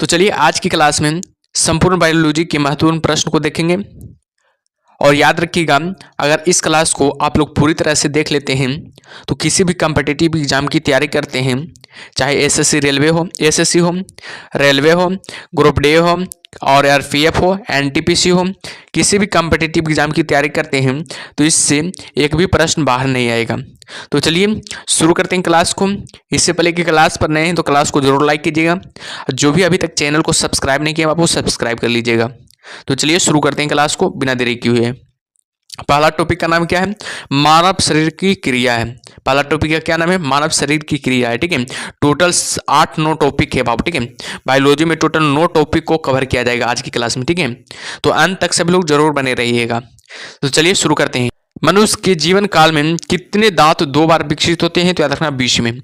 तो चलिए आज की क्लास में संपूर्ण बायोलॉजी के महत्वपूर्ण प्रश्न को देखेंगे। और याद रखिएगा, अगर इस क्लास को आप लोग पूरी तरह से देख लेते हैं तो किसी भी कॉम्पिटिटिव एग्जाम की तैयारी करते हैं, चाहे एसएससी रेलवे हो, एसएससी हो, रेलवे हो, ग्रुप डी हो और आरपीएफ हो, एनटीपीसी हो, किसी भी कॉम्पिटिटिव एग्जाम की तैयारी करते हैं तो इससे एक भी प्रश्न बाहर नहीं आएगा। तो चलिए शुरू करते हैं क्लास को। इससे पहले कि क्लास पर नए हैं तो क्लास को जरूर लाइक कीजिएगा। जो भी अभी तक चैनल को सब्सक्राइब नहीं किया आप वो सब्सक्राइब कर लीजिएगा। तो चलिए शुरू करते हैं क्लास को बिना देरी किए हुए। पहला टॉपिक का नाम क्या है? मानव शरीर की क्रिया है। पहला टॉपिक का क्या नाम है? मानव शरीर की क्रिया है। ठीक है, टोटल 8-9 टॉपिक है बाबू। ठीक है, बायोलॉजी में टोटल 9 टॉपिक को कवर किया जाएगा आज की क्लास में। ठीक है, तो अंत तक सभी लोग जरूर बने रहिएगा। तो चलिए शुरू करते हैं। मनुष्य के जीवन काल में कितने दांत 2 बार विकसित होते हैं? तो याद रखना 20 में।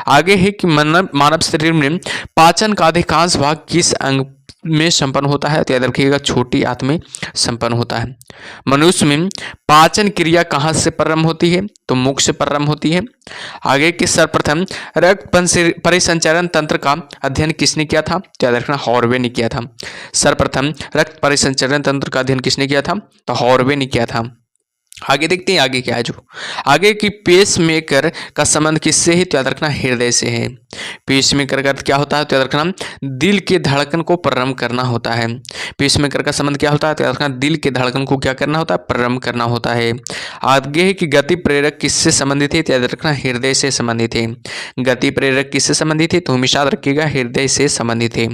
आगे है कि मानव शरीर में पाचन का अधिकांश भाग किस अंग में संपन्न होता है? तो याद रखिएगा छोटी आंत में संपन्न होता है। मनुष्य में पाचन क्रिया कहाँ से प्रारंभ होती है? तो मुख से प्रारंभ होती है। आगे के सर्वप्रथम रक्त परिसंचरण तंत्र का अध्ययन किसने किया था? तो याद रखना हॉर्वे ने किया था। सर्वप्रथम रक्त परिसंचरण तंत्र का अध्ययन किसने किया था? तो हॉर्वे ने किया था। आगे देखते हैं आगे क्या है। जो आगे की पेसमेकर का संबंध किससे है? तो याद रखना हृदय से है। पेसमेकर का क्या होता है? तो याद रखना दिल के धड़कन को प्रारंभ करना होता है। पेसमेकर का संबंध क्या होता है? तो याद रखना दिल के धड़कन को क्या करना होता है? प्रारंभ करना होता है। आगे है कि गति प्रेरक किससे संबंधित है? तो याद रखना हृदय से संबंधित है। गति प्रेरक किससे संबंधित है? तो हमेशा याद रखिएगा हृदय से संबंधित है।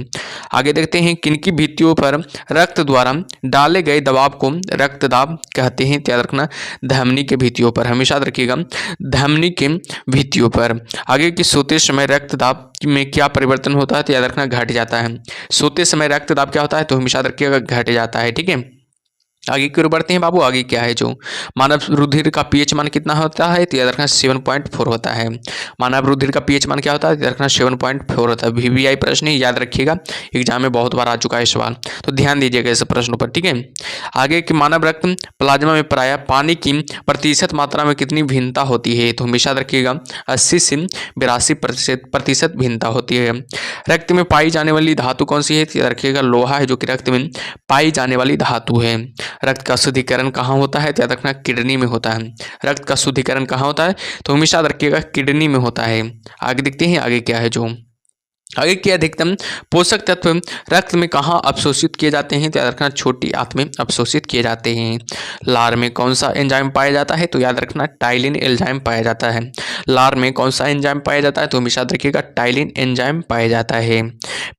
आगे देखते हैं किनकी भित्तियों पर रक्त द्वारा डाले गए दबाव को रक्तदाब कहते हैं? तो याद रखना धमनी के भित्तियों पर। हमेशा याद रखिएगा धमनी के भित्तियों पर। आगे की सोते समय रक्तदाब में क्या परिवर्तन होता है? तो याद रखना घट जाता है। सोते समय रक्तदाब क्या होता है? तो हमेशा याद रखिएगा घट जाता है। ठीक है, आगे की ओर बढ़ते हैं बाबू। आगे क्या है? जो मानव रुधिर का पीएच मान कितना होता है? तो याद रखना 7.4 होता है। मानव रुधिर का पीएच मान क्या होता है? याद रखना 7.4 होता है। वीवीआई प्रश्न याद रखिएगा, एग्जाम में बहुत बार आ चुका है सवाल, तो ध्यान दीजिएगा इस प्रश्नों पर। ठीक है, आगे की मानव रक्त प्लाज्मा में प्रायः पानी की प्रतिशत मात्रा में कितनी भिन्नता होती है? तो हमेशा रखिएगा 80 से 82% भिन्नता होती है। रक्त में पाई जाने वाली धातु कौन सी है? तो याद रखिएगा लोहा है, जो कि रक्त में पाई जाने वाली धातु है। रक्त का शुद्धिकरण कहाँ होता है? तो याद रखना किडनी में होता है। रक्त का शुद्धिकरण कहाँ होता है? तो हमेशा याद रखिएगा किडनी में होता है। आगे देखते हैं आगे क्या है। जो आगे के अधिकतम पोषक तत्व रक्त में कहाँ अवशोषित किए जाते हैं? तो याद रखना छोटी आंत में अवशोषित किए जाते हैं। लार में कौन सा एंजाइम पाया जाता है? तो याद रखना टाइलिन एंजाइम पाया जाता है। लार में कौन सा एंजाइम पाया जाता है? तो हमेशा याद रखिएगा टाइलिन एंजाइम पाया जाता है।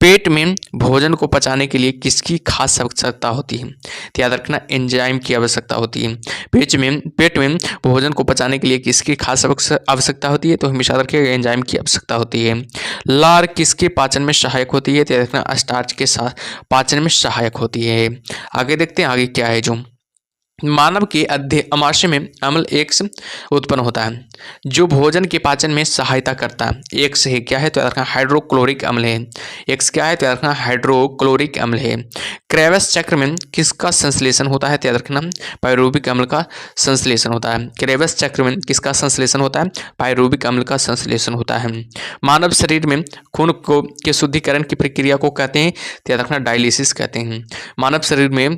पेट में भोजन को पचाने के लिए किसकी खास आवश्यकता होती है? तो याद रखना एंजाइम की आवश्यकता होती है। पेट में भोजन को पचाने के लिए किसकी खास आवश्यकता होती है? तो हमेशा याद रखिएगा एंजाइम की आवश्यकता होती है। लार किसके पाचन में सहायक होती है? तो याद रखना स्टार्च के साथ पाचन में सहायक होती है। आगे देखते हैं आगे क्या है। जो मानव के आमाशय में अम्ल एक्स उत्पन्न होता है जो भोजन के पाचन में सहायता करता है। एक्स है क्या है? तो याद रखना हाइड्रोक्लोरिक अम्ल है। एक्स क्या है? तो याद रखना हाइड्रोक्लोरिक अम्ल है। क्रेवस चक्र में किसका संश्लेषण होता है? तो याद रखना पायरुविक अम्ल का संश्लेषण होता है। क्रेवस चक्र में किसका संश्लेषण होता है? पायरुविक अम्ल का संश्लेषण होता है। मानव शरीर में खून को के शुद्धिकरण की प्रक्रिया को कहते हैं? तो याद रखना डायलिसिस कहते हैं। मानव शरीर में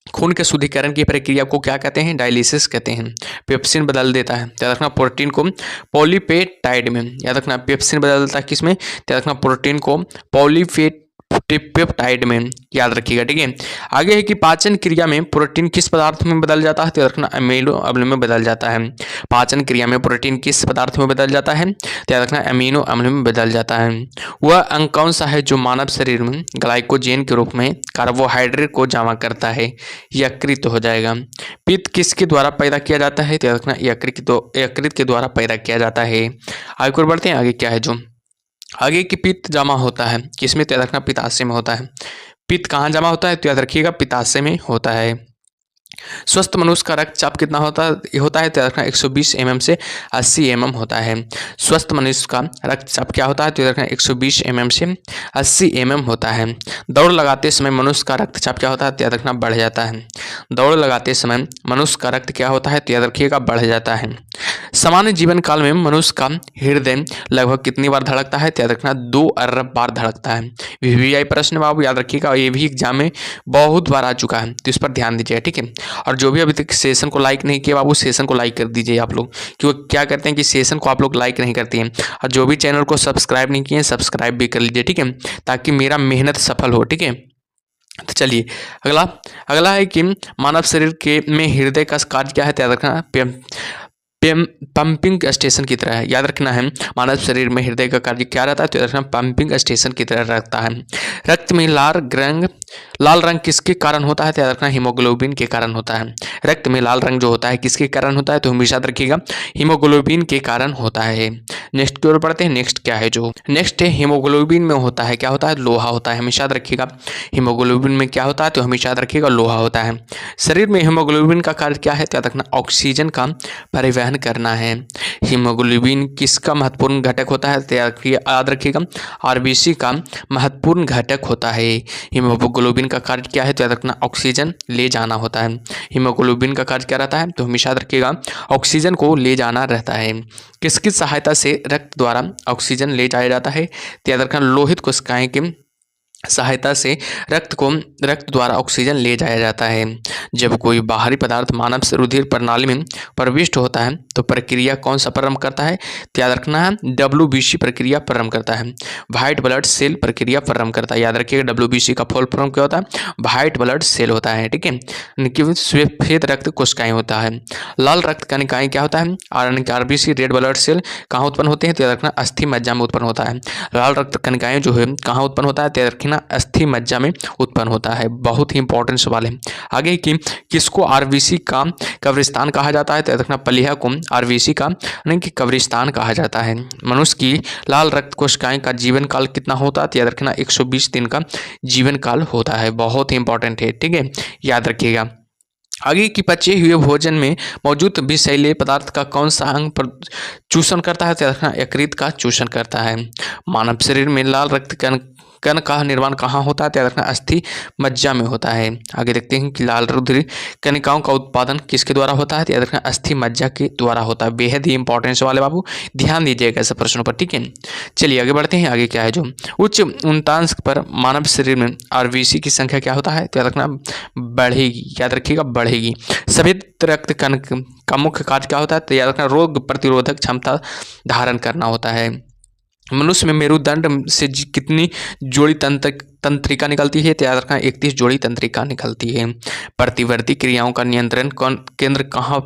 खून के शुद्धिकरण की प्रक्रिया को क्या कहते हैं? डायलिसिस कहते हैं। पेप्सिन बदल देता है। याद रखना प्रोटीन को पॉलीपेप्टाइड में। याद रखना पेप्सिन बदल देता है किसमें? याद रखना प्रोटीन को पॉलीपेप्टाइड में। याद रखिएगा। ठीक है, आगे है कि पाचन क्रिया में प्रोटीन किस पदार्थ में बदल जाता है? तो याद रखना अमीनो अम्ल में बदल जाता है। पाचन क्रिया में प्रोटीन किस पदार्थ में बदल जाता है? तो याद रखना अमीनो अम्ल में बदल जाता है। वह अंग कौन सा है जो मानव शरीर में ग्लाइकोजेन के रूप में कार्बोहाइड्रेट को जमा करता है? यकृत हो जाएगा। पित्त किसके द्वारा पैदा किया जाता है? तो याद रखना यकृत के द्वारा पैदा किया जाता है। आगे बढ़ते हैं आगे क्या है। जो आगे की पित्त जमा होता है किसमें? तो याद रखना पित्ताशय में होता है। पित्त कहाँ जमा होता है? तो याद रखिएगा पित्ताशय में होता है। स्वस्थ मनुष्य का रक्तचाप कितना होता है? तो याद रखना 120 mm से 80 mm होता है। स्वस्थ मनुष्य का रक्तचाप क्या होता है? तो याद रखना 120 mm से 80 mm होता है। दौड़ लगाते समय मनुष्य का रक्तचाप क्या होता है? तो याद रखना बढ़ जाता है। दौड़ लगाते समय मनुष्य का रक्त क्या होता है, तो याद रखिएगा बढ़ जाता है। सामान्य जीवन काल में मनुष्य का हृदय लगभग कितनी बार धड़कता है, तो याद रखना 2 अरब बार धड़कता है। वीवीआई प्रश्न बाबू याद रखिएगा, ये भी एग्जाम में बहुत बार आ चुका है, तो इस पर ध्यान दीजिए, ठीक है। और जो भी अभी तक सेशन को लाइक नहीं किया बाबू, सेशन को लाइक कर दीजिए आप लोग, क्योंकि क्या करते हैं कि सेशन को आप लोग लाइक नहीं करते हैं। और जो भी चैनल को सब्सक्राइब नहीं किए सब्सक्राइब भी कर लीजिए, ठीक है, ताकि मेरा मेहनत सफल हो, ठीक है। तो चलिए अगला अगला है कि मानव शरीर के में हृदय का कार्य क्या है, तो याद रखना पंपिंग स्टेशन की तरह है। याद रखना है मानव शरीर में हृदय का कार्य क्या रहता है, तो याद रखना पंपिंग स्टेशन की तरह रहता है। रक्त में लाल रंग किसके कारण होता है, तो याद रखना हीमोग्लोबिन के कारण होता है। रक्त में लाल रंग जो होता है किसके कारण होता है, तो हमेशा याद रखिएगा हीमोग्लोबिन के कारण होता है। नेक्स्ट की ओर बढ़ते हैं। नेक्स्ट क्या है, जो नेक्स्ट है हीमोग्लोबिन में होता है क्या होता है, लोहा होता है। हमेशा याद रखिएगा हीमोग्लोबिन में क्या होता है, तो हमेशा याद रखिएगा लोहा होता है। शरीर में हीमोग्लोबिन का कार्य क्या है, तो याद रखना ऑक्सीजन का परिवहन करना है। हीमोग्लोबिन किसका महत्वपूर्ण घटक होता है, तो याद रखिएगा आरबीसी का महत्वपूर्ण घटक होता है। हीमोग्लोबिन का कार्य क्या है, तो याद रखना ऑक्सीजन ले जाना होता है। हीमोग्लोबिन का कार्य क्या रहता है, तो हमेशा याद रखिएगा ऑक्सीजन को ले जाना रहता है। किसकी सहायता से रक्त द्वारा ऑक्सीजन ले जाया जाता है, तो याद रखना लोहित कोशिकाएं की सहायता से रक्त द्वारा ऑक्सीजन ले जाया जाता है। जब कोई बाहरी पदार्थ मानव रुधिर प्रणाली में प्रविष्ट होता है तो प्रक्रिया कौन सा प्रारंभ करता है, तो याद रखना है WBC प्रक्रिया प्रारंभ करता है। व्हाइट ब्लड सेल प्रक्रिया प्रारंभ करता है। याद रखिएगा WBC का फुल फॉर्म क्या होता है, व्हाइट ब्लड सेल होता है, ठीक है। श्वेत रक्त कोशिकाएं होता है। लाल रक्त कणिकाएं क्या होता है, RBC रेड ब्लड सेल कहाँ उत्पन्न होते हैं, तो याद रखना अस्थि मज्जा में उत्पन्न होता है। लाल रक्त कणिकाएं जो है कहाँ उत्पन्न होता है, तो याद रखना अस्थि मज्जा में उत्पन्न होता है। बहुत ही इंपॉर्टेंट सवाल है। आगे की किसको RBC का कब्रिस्तान कहा जाता है, तो याद रखना प्लीहा को RBC का की कब्रिस्तान कहा जाता है। मनुष्य की लाल रक्त कोशिकाएं का जीवन काल कितना होता है, तो याद रखना 120 दिन का जीवन काल होता है। बहुत ही इंपॉर्टेंट है, ठीक है, याद रखिएगा। आगे की पचे हुए भोजन में मौजूद विषैले पदार्थ का कौन सा अंग पर चूषण करता है, तो याद रखना यकृत का चूषण करता है। मानव शरीर में लाल रक्त कण का निर्माण कहाँ होता है, तो याद रखना अस्थि मज्जा में होता है। आगे देखते हैं कि लाल रुधिर कणिकाओं का उत्पादन किसके द्वारा होता है, तो याद रखना अस्थि मज्जा के द्वारा होता है। बेहद ही इंपॉर्टेंट सवाल है बाबू, ध्यान दीजिएगा ऐसे प्रश्नों पर, ठीक है। चलिए आगे बढ़ते हैं। आगे क्या है, जो उच्च उन्तांश पर मानव शरीर में RBC की संख्या क्या होता है, तो याद रखना बढ़ेगी। याद रखिएगा बढ़ेगी। सफेद रक्त कण का मुख्य कार्य क्या होता है, तो याद रखना रोग प्रतिरोधक क्षमता धारण करना होता है। मनुष्य में मेरुदंड से कितनी जोड़ी तंत्रिका निकलती है, तो याद रखना 31 जोड़ी तंत्रिका निकलती है। प्रतिवर्ती क्रियाओं का नियंत्रण केंद्र कहाँ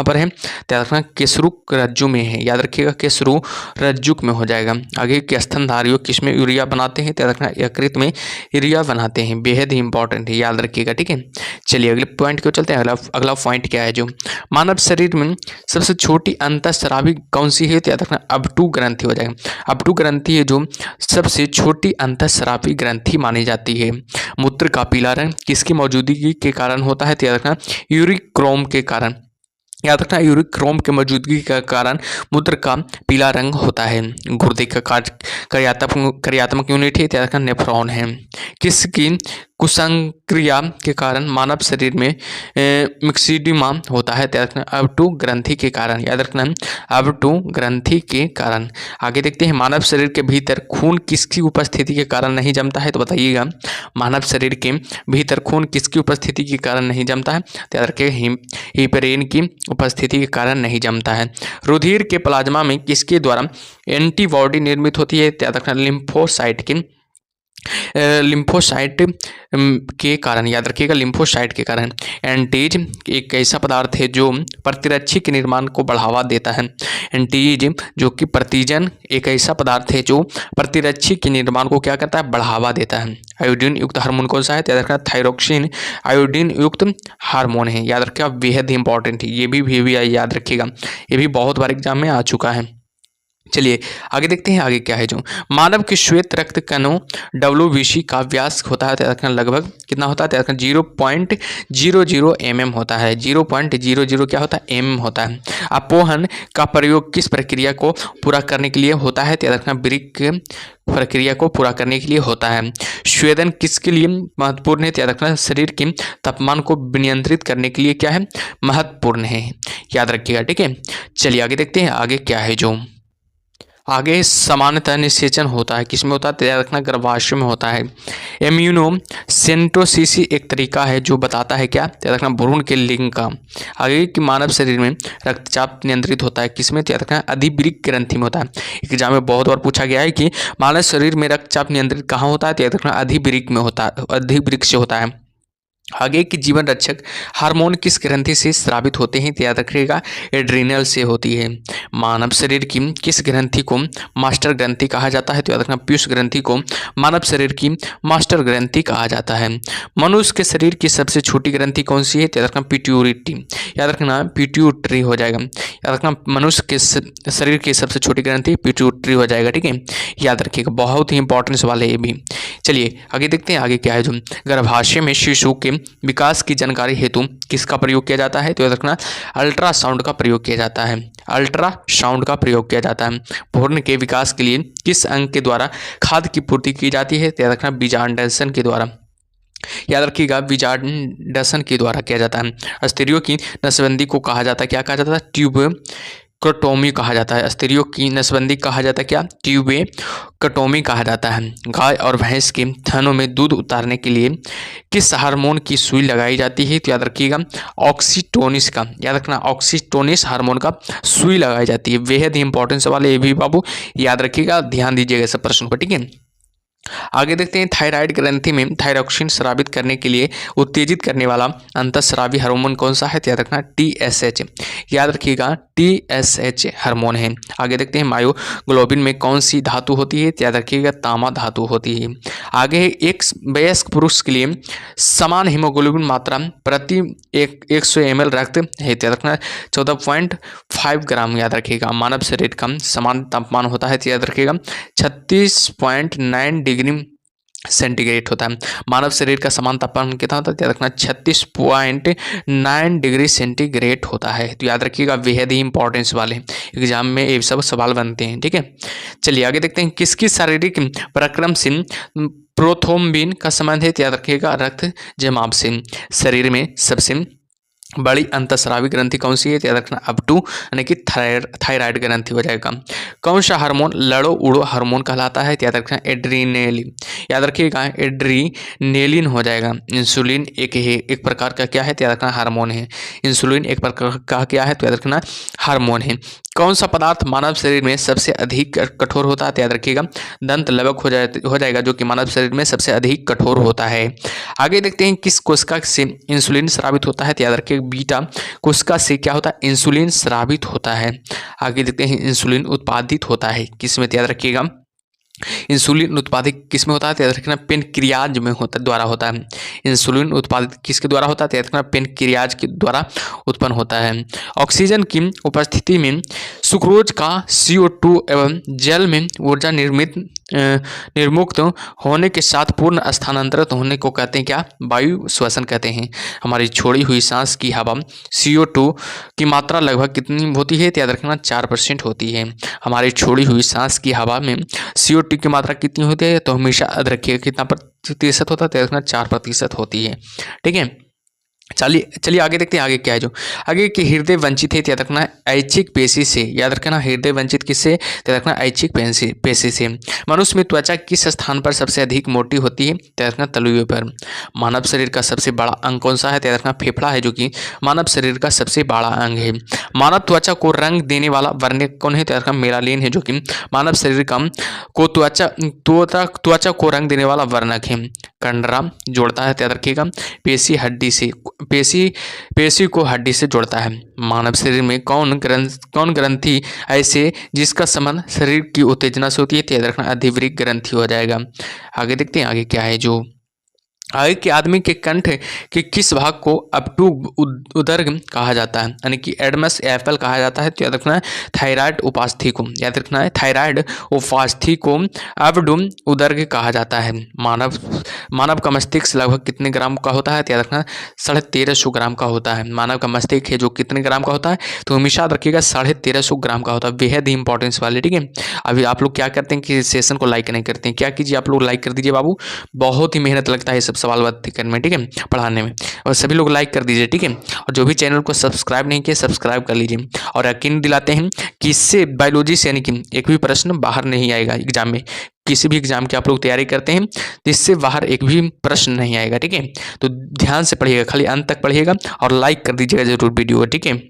पर है, तो याद रखना केसरू रज्जु में है। याद रखिएगा केसरू रज्जु में हो जाएगा। आगे के स्तनधारियों किसमें यूरिया बनाते हैं, तो याद रखना यकृत में यूरिया बनाते हैं। बेहद ही इंपॉर्टेंट है, याद रखिएगा, ठीक है। चलिए अगले पॉइंट को चलते हैं। अगला पॉइंट क्या है, जो मानव शरीर में सबसे छोटी अंतःस्रावी कौन सी है, तो याद रखना अबटू ग्रंथि हो जाएगा। अबटू ग्रंथि है जो सबसे छोटी अंतःस्रावी ग्रंथि मानी जाती है। मूत्र का पीला रंग किसकी मौजूदगी के कारण होता है, तो याद रखना यूरिक क्रोम के कारण। याद रखना यूरिक क्रोम के मौजूदगी के कारण मूत्र का पीला रंग होता है। गुर्दे का कार्यात्मक यूनिट है, याद रखना नेफ्रॉन है। किसकी कुसंक्रिया के कारण मानव शरीर में मिक्सिडिमा होता है, याद रखना अबटू ग्रंथि के कारण। याद रखना अबटू ग्रंथि के कारण। आगे देखते हैं मानव शरीर के भीतर खून किसकी उपस्थिति के कारण नहीं जमता है, तो बताइएगा मानव शरीर के भीतर खून किसकी उपस्थिति के कारण नहीं जमता है, तो याद रखिए हिपेरिन की उपस्थिति के कारण नहीं जमता है। रुधिर के प्लाज्मा में किसके द्वारा एंटीबॉडी निर्मित होती है, याद रखना लिम्फोसाइट के कारण। याद रखिएगा लिम्फोसाइट के कारण। एंटीज एक ऐसा पदार्थ है जो प्रतिरक्षी के निर्माण को बढ़ावा देता है। एंटीज जो कि प्रतिजन एक ऐसा पदार्थ है जो प्रतिरक्षी के निर्माण को क्या करता है, बढ़ावा देता है। आयोडीन युक्त हार्मोन कौन सा है, याद रखना थायरोक्सिन आयोडीन युक्त हार्मोन है। याद रखिएगा बेहद इंपॉर्टेंट है, ये भी याद रखिएगा, ये भी बहुत बार एग्जाम में आ चुका है। चलिए आगे देखते हैं आगे क्या है। जो मानव के श्वेत रक्त कणों WBC का व्यास होता है लगभग कितना होता है 0.00 mm होता है। 0.00 क्या होता है mm होता है। अपोहन का प्रयोग किस प्रक्रिया को पूरा करने के लिए होता है ब्रिक प्रक्रिया को पूरा करने के लिए होता है। स्वेदन किसके लिए महत्वपूर्ण है याद रखना शरीर के तापमान को नियंत्रित करने के लिए क्या है महत्वपूर्ण है, याद रखिएगा। ठीक है, चलिए आगे देखते हैं आगे क्या है। जो आगे सामान्यतः निषेचन होता है किसमें होता है याद रखना गर्भाशय में होता है। इम्यूनोसेंटोसिस एक तरीका है जो बताता है क्या याद रखना भ्रूण के लिंग का। आगे कि मानव शरीर में रक्तचाप नियंत्रित होता है किसमें याद रखना अधिवृक्क ग्रंथि में होता है। एग्जाम में बहुत बार पूछा गया है कि मानव शरीर में रक्तचाप नियंत्रित कहाँ होता है याद रखना अधिवृक्क में होता है, अधिवृक्क से होता है। आगे की जीवन रक्षक हार्मोन किस ग्रंथि से स्रावित होते हैं तो याद रखिएगा एड्रीनल से होती है। मानव शरीर की किस ग्रंथि को मास्टर ग्रंथि कहा जाता है तो याद रखना पीयूष ग्रंथि को मानव शरीर की मास्टर ग्रंथि कहा जाता है। मनुष्य के शरीर की सबसे छोटी ग्रंथि कौन सी है तो याद रखना पिट्यूटरी, याद रखना पिट्यूटरी हो जाएगा। याद रखना मनुष्य के शरीर की सबसे छोटी ग्रंथि पिट्यूटरी हो जाएगा। ठीक है, याद रखिएगा, बहुत ही इंपॉर्टेंट सवाल है ये भी। चलिए आगे देखते हैं आगे क्या है। जो गर्भाशय में शिशु के विकास की जानकारी हेतु किसका प्रयोग किया जाता है तो याद रखना अल्ट्रासाउंड का प्रयोग किया जाता है। अल्ट्रासाउंड का प्रयोग किया जाता है। भ्रूण के विकास के लिए किस अंग के द्वारा खाद्य की पूर्ति की जाती है तो याद रखना बीजांडसन के द्वारा, याद रखिएगा बीजांडसन के द्वारा किया जाता है। स्त्रियों की नसबंदी को कहा जाता है क्या कहा जाता है ट्यूबेक्टोमी कहा जाता है। स्त्रियों की नसबंदी कहा जाता है क्या ट्यूबेक्टोमी कहा जाता है। गाय और भैंस के थनों में दूध उतारने के लिए किस हार्मोन की सुई लगाई जाती है तो याद रखिएगा ऑक्सीटोनिस का, याद रखना ऑक्सीटोनिस हार्मोन का सुई लगाई जाती है। बेहद ही इंपॉर्टेंट सवाल है ये भी बाबू, याद रखिएगा, ध्यान दीजिएगा इस प्रश्न पर। ठीक है, आगे देखते हैं थायराइड ग्रंथि में थायरॉक्सिन स्रावित करने के लिए उत्तेजित करने वाला अंतःस्रावी हार्मोन कौन सा है तो याद रखना TSH, याद रखिएगा TSH हार्मोन है। आगे देखते हैं मायोग्लोबिन में कौन सी धातु होती है तो याद रखिएगा तांबा धातु होती है। आगे एक वयस्क पुरुष के लिए समान हीमोग्लोबिन मात्रा प्रति 100 ml रक्त है तो याद रखना 14.5 ग्राम, याद रखिएगा। मानव शरीर का समान तापमान होता है तो याद रखिएगा 36.9 डिग्री सेंटीग्रेड होता है। मानव शरीर का समान तापमान कितना होता है याद रखना 36.9 डिग्री सेंटीग्रेड होता है। तो याद रखिएगा, बेहद ही इंपॉर्टेंस वाले एग्जाम में ये सब सवाल बनते हैं। ठीक है, चलिए आगे देखते हैं किसकी शारीरिक पराक्रम से प्रोथ्रोम्बिन का संबंध है तो याद रखिएगा रक्त जमाव से। शरीर में सबसे बड़ी अंतःस्रावी ग्रंथि कौन सी है तो याद रखना अप2 यानी कि थायराइड ग्रंथि हो जाएगा। कौन सा हार्मोन लड़ो उड़ो हार्मोन कहलाता है तो याद रखना एड्रीनेलिन, याद रखिएगा एड्रीनेलिन हो जाएगा। इंसुलिन एक प्रकार का क्या है तो याद रखना हार्मोन है। इंसुलिन एक प्रकार का क्या है तो याद रखना हार्मोन है। कौन सा पदार्थ मानव शरीर में सबसे अधिक कठोर होता है तो याद रखिएगा दंत लवक हो जाएगा जो कि मानव शरीर में सबसे अधिक कठोर होता है। आगे देखते हैं किस कोशिका से इंसुलिन स्रावित होता है तो याद रखिएगा बीटा कोशिका से क्या होता है इंसुलिन स्रावित होता है। आगे देखते हैं इंसुलिन उत्पादित होता है किसमें तो याद रखिएगा इंसुलिन उत्पादित किसमें होता है तो याद रखना पेनक्रियाज में द्वारा होता है। इंसुलिन उत्पादित किसके द्वारा होता है तो याद रखना पेनक्रियाज के द्वारा उत्पन्न होता है। ऑक्सीजन की उपस्थिति में सुक्रोज का CO2 एवं जल में ऊर्जा निर्मुक्त होने के साथ पूर्ण स्थानांतरित होने को कहते हैं क्या वायु श्वसन कहते हैं। हमारी छोड़ी हुई सांस की हवा CO2 की मात्रा लगभग कितनी होती है तो याद रखना 4% होती है। हमारी छोड़ी हुई सांस की हवा में CO2 की मात्रा कितनी होती है तो हमेशा याद रखिएगा कितना प्रतिशत होता है तो याद रखना 4% होती है। ठीक है, चलिए आगे देखते हैं आगे क्या है। जो आगे कि हृदय वंचित है तो याद रखना ऐच्छिक पेशी से, याद रखना हृदय वंचित किससे तो याद रखना ऐच्छिक पेशी से। मनुष्य में त्वचा किस स्थान पर सबसे अधिक मोटी होती है तो याद रखना तलुए पर। मानव शरीर का सबसे बड़ा अंग कौन सा है तो याद रखना फेफड़ा है जो कि मानव शरीर का सबसे बड़ा अंग है। मानव त्वचा को रंग देने वाला वर्णक कौन है तो याद रखना मेलानिन है जो कि मानव शरीर का त्वचा को रंग देने वाला वर्णक है। कंडरा जोड़ता है तो याद रखिएगा पेशी हड्डी से, पेशी को हड्डी से जोड़ता है। मानव शरीर में कौन ग्रंथि ऐसे जिसका संबंध शरीर की उत्तेजना से होती है तो याद रखना अधिवृक्क ग्रंथि हो जाएगा। आगे देखते हैं आगे क्या है। जो आगे के आदमी के कंठ के किस भाग को अपटू उदर कहा जाता है, यानी कि एडमस एप्पल कहा जाता है। तो याद रखना है थायराइड उपास्थि को, याद रखना है थायराइड उपास्थि को अपडुम उदर कहा जाता है। मानव का मस्तिष्क लगभग कितने ग्राम का होता है, तो याद रखना 1350 ग्राम का होता है। मानव का मस्तिष्क है जो कितने ग्राम का होता है, तो हमेशा याद रखिएगा 1350 ग्राम का होता है। बेहद ही इंपॉर्टेंस वाले, ठीक है। अभी आप लोग क्या करते हैं कि सेशन को लाइक नहीं करते हैं, क्या कीजिए आप लोग लाइक कर दीजिए बाबू, बहुत ही मेहनत लगता है सब सवाल बात करने में, ठीक है, पढ़ाने में। और सभी लोग लाइक कर दीजिए, ठीक है। और जो भी चैनल को सब्सक्राइब नहीं किया सब्सक्राइब कर लीजिए। और यकीन दिलाते हैं कि इससे बायोलॉजी से यानी कि एक भी प्रश्न बाहर नहीं आएगा एग्जाम में। किसी भी एग्जाम की आप लोग तैयारी करते हैं तो इससे बाहर एक भी प्रश्न नहीं आएगा, ठीक है। तो ध्यान से पढ़िएगा, खाली अंत तक पढ़िएगा और लाइक कर दीजिएगा जरूर वीडियो, ठीक है।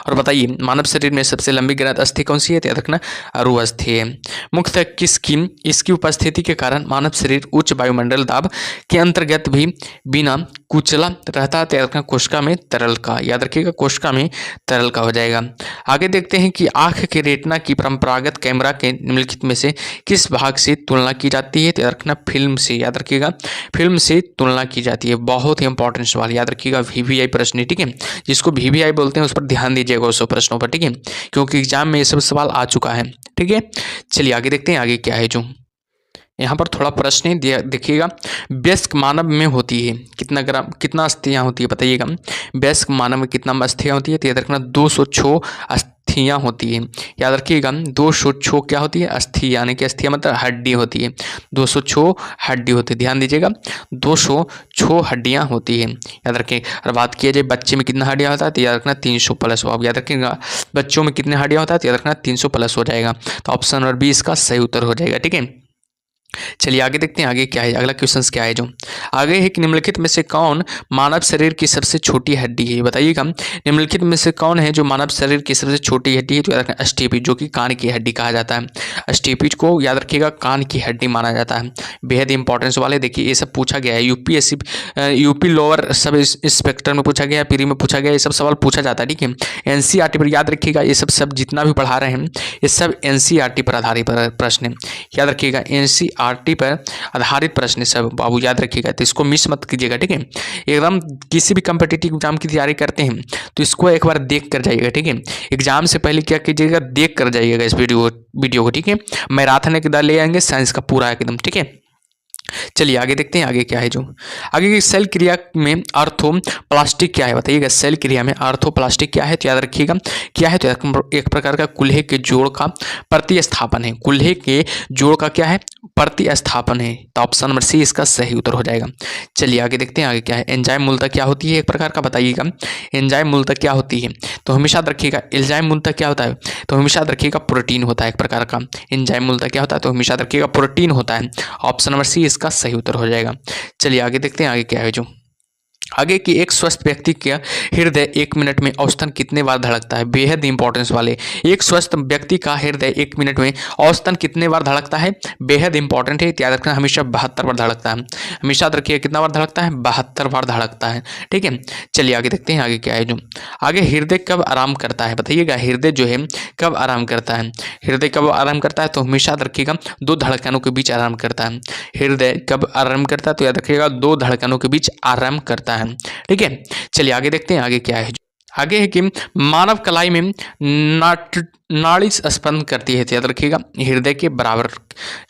और बताइए मानव शरीर में सबसे लंबी ग्रंथ अस्थि कौन सी है, तो याद रखना अरु अस्थि है। मुख्यतः इसकी उपस्थिति के कारण मानव शरीर उच्च वायुमंडल दाब के अंतर्गत भी बिना कुचला रहता है। तो याद रखना कोशिका में तरल का, याद रखिएगा कोशिका में तरल का हो जाएगा। आगे देखते हैं कि आंख के रेटिना की परंपरागत कैमरा के निम्नलिखित में से किस भाग से तुलना की जाती है, तो याद रखना फिल्म से, याद रखिएगा फिल्म से तुलना की जाती है। बहुत ही इंपॉर्टेंट सवाल, याद रखिएगा वीवीआई प्रश्न, ठीक है। जिसको वीवीआई बोलते हैं उस पर ध्यान दीजिएगा उस प्रश्नों पर, ठीक है, क्योंकि एग्जाम में ये सब सवाल आ चुका है, ठीक है। चलिए आगे देखते हैं आगे क्या है। जो यहाँ पर थोड़ा प्रश्न है देखिएगा, वयस्क मानव में होती है कितना अस्थियाँ होती है बताइएगा। वयस्क मानव में कितना अस्थियाँ होती है, तो याद रखना 206 अस्थियाँ होती है। याद रखिएगा 206 क्या होती है, अस्थि, यानी कि अस्थियाँ मतलब हड्डी होती है। 206 हड्डी होती है, ध्यान दीजिएगा 206 हड्डियाँ होती है, याद रखें। और बात किया जाए बच्चे में कितना हड्डियाँ होता है, तो याद रखना 300 प्लस। अब याद रखिएगा बच्चों में कितने हड्डियाँ होता है, तो याद रखना 300 प्लस हो जाएगा। तो ऑप्शन नंबर 20 इसका सही उत्तर हो जाएगा, ठीक है। चलिए आगे देखते हैं आगे क्या है, अगला क्वेश्चन क्या है। जो आगे है कि निम्नलिखित में से कौन मानव शरीर की सबसे छोटी हड्डी है, बताइएगा। निम्नलिखित में से कौन है जो मानव शरीर की सबसे छोटी हड्डी है, तो याद रखना अस्टेपिज, जो कि कान की हड्डी कहा जाता है। अस्टेपिज को याद रखिएगा कान की हड्डी माना जाता है। बेहद इंपॉर्टेंस वाले, देखिए ये सब पूछा गया है UPSC UP lower sub inspector में पूछा गया है, प्री में पूछा गया, ये सब सवाल पूछा जाता है, ठीक है। एनसीईआरटी पर याद रखिएगा ये सब जितना भी पढ़ा रहे हैं ये सब एनसीईआरटी पर आधारित प्रश्न है, याद रखिएगा एनसीईआरटी पर आधारित प्रश्न सब बाबू, याद रखिएगा। तो इसको मिस मत कीजिएगा, ठीक है। एकदम किसी भी कम्पिटिटिव एग्जाम की तैयारी करते हैं तो इसको एक बार देख कर जाइएगा, ठीक है। एग्जाम से पहले क्या कीजिएगा, देख कर जाइएगा इस वीडियो को, ठीक है। मैराथन एकदम ले आएंगे साइंस का पूरा एकदम, ठीक है। चलिए आगे देखते हैं आगे क्या है। जो आगे की सेल क्रिया में आर्थोप्लास्टिक क्या है, बताइएगा। सेल क्रिया में आर्थोप्लास्टिक क्या है, तो याद रखिएगा क्या है, तो एक प्रकार का कुल्हे के जोड़ का प्रतिस्थापन है। कुल्हे के जोड़ का क्या है, प्रतिस्थापन है। तो ऑप्शन नंबर सी इसका सही उत्तर हो जाएगा। चलिए आगे देखते हैं आगे क्या है। एंजाइम मूलतः क्या होती है, एक प्रकार का बताइएगा। एंजाइम मूलतः क्या होती है, तो हमेशा याद रखिएगा एंजाइम मूलतः क्या होता है, तो हमेशा याद रखिएगा प्रोटीन होता है एक प्रकार का। एंजाइम मूलतः क्या होता है, तो हमेशा याद रखिएगा प्रोटीन होता है। ऑप्शन नंबर सी इसका सही उत्तर हो जाएगा। चलिए आगे देखते हैं आगे क्या है। जो आगे की एक स्वस्थ व्यक्ति का हृदय 1 मिनट में औसतन कितने बार धड़कता है, बेहद इंपॉर्टेंस वाले। एक स्वस्थ व्यक्ति का हृदय 1 मिनट में औसतन कितने बार धड़कता है, बेहद इंपॉर्टेंट है, याद रखना हमेशा 72 बार धड़कता है। हमेशा याद रखिए कितना बार धड़कता है, 72 बार धड़कता है, ठीक है। चलिए आगे देखते हैं आगे क्या है। जो आगे हृदय कब आराम करता है, बताइएगा। हृदय जो है कब आराम करता है, हृदय कब आराम करता है, तो हमेशा याद रखिएगा 2 धड़कनों के बीच आराम करता है। हृदय कब आराम करता है, तो याद रखिएगा 2 धड़कनों के बीच आराम करता है, ठीक है। चलिए आगे देखते हैं आगे क्या है। आगे है कि मानव कलाई में नाड़ी स्पंद करती है, तो याद रखिएगा हृदय के बराबर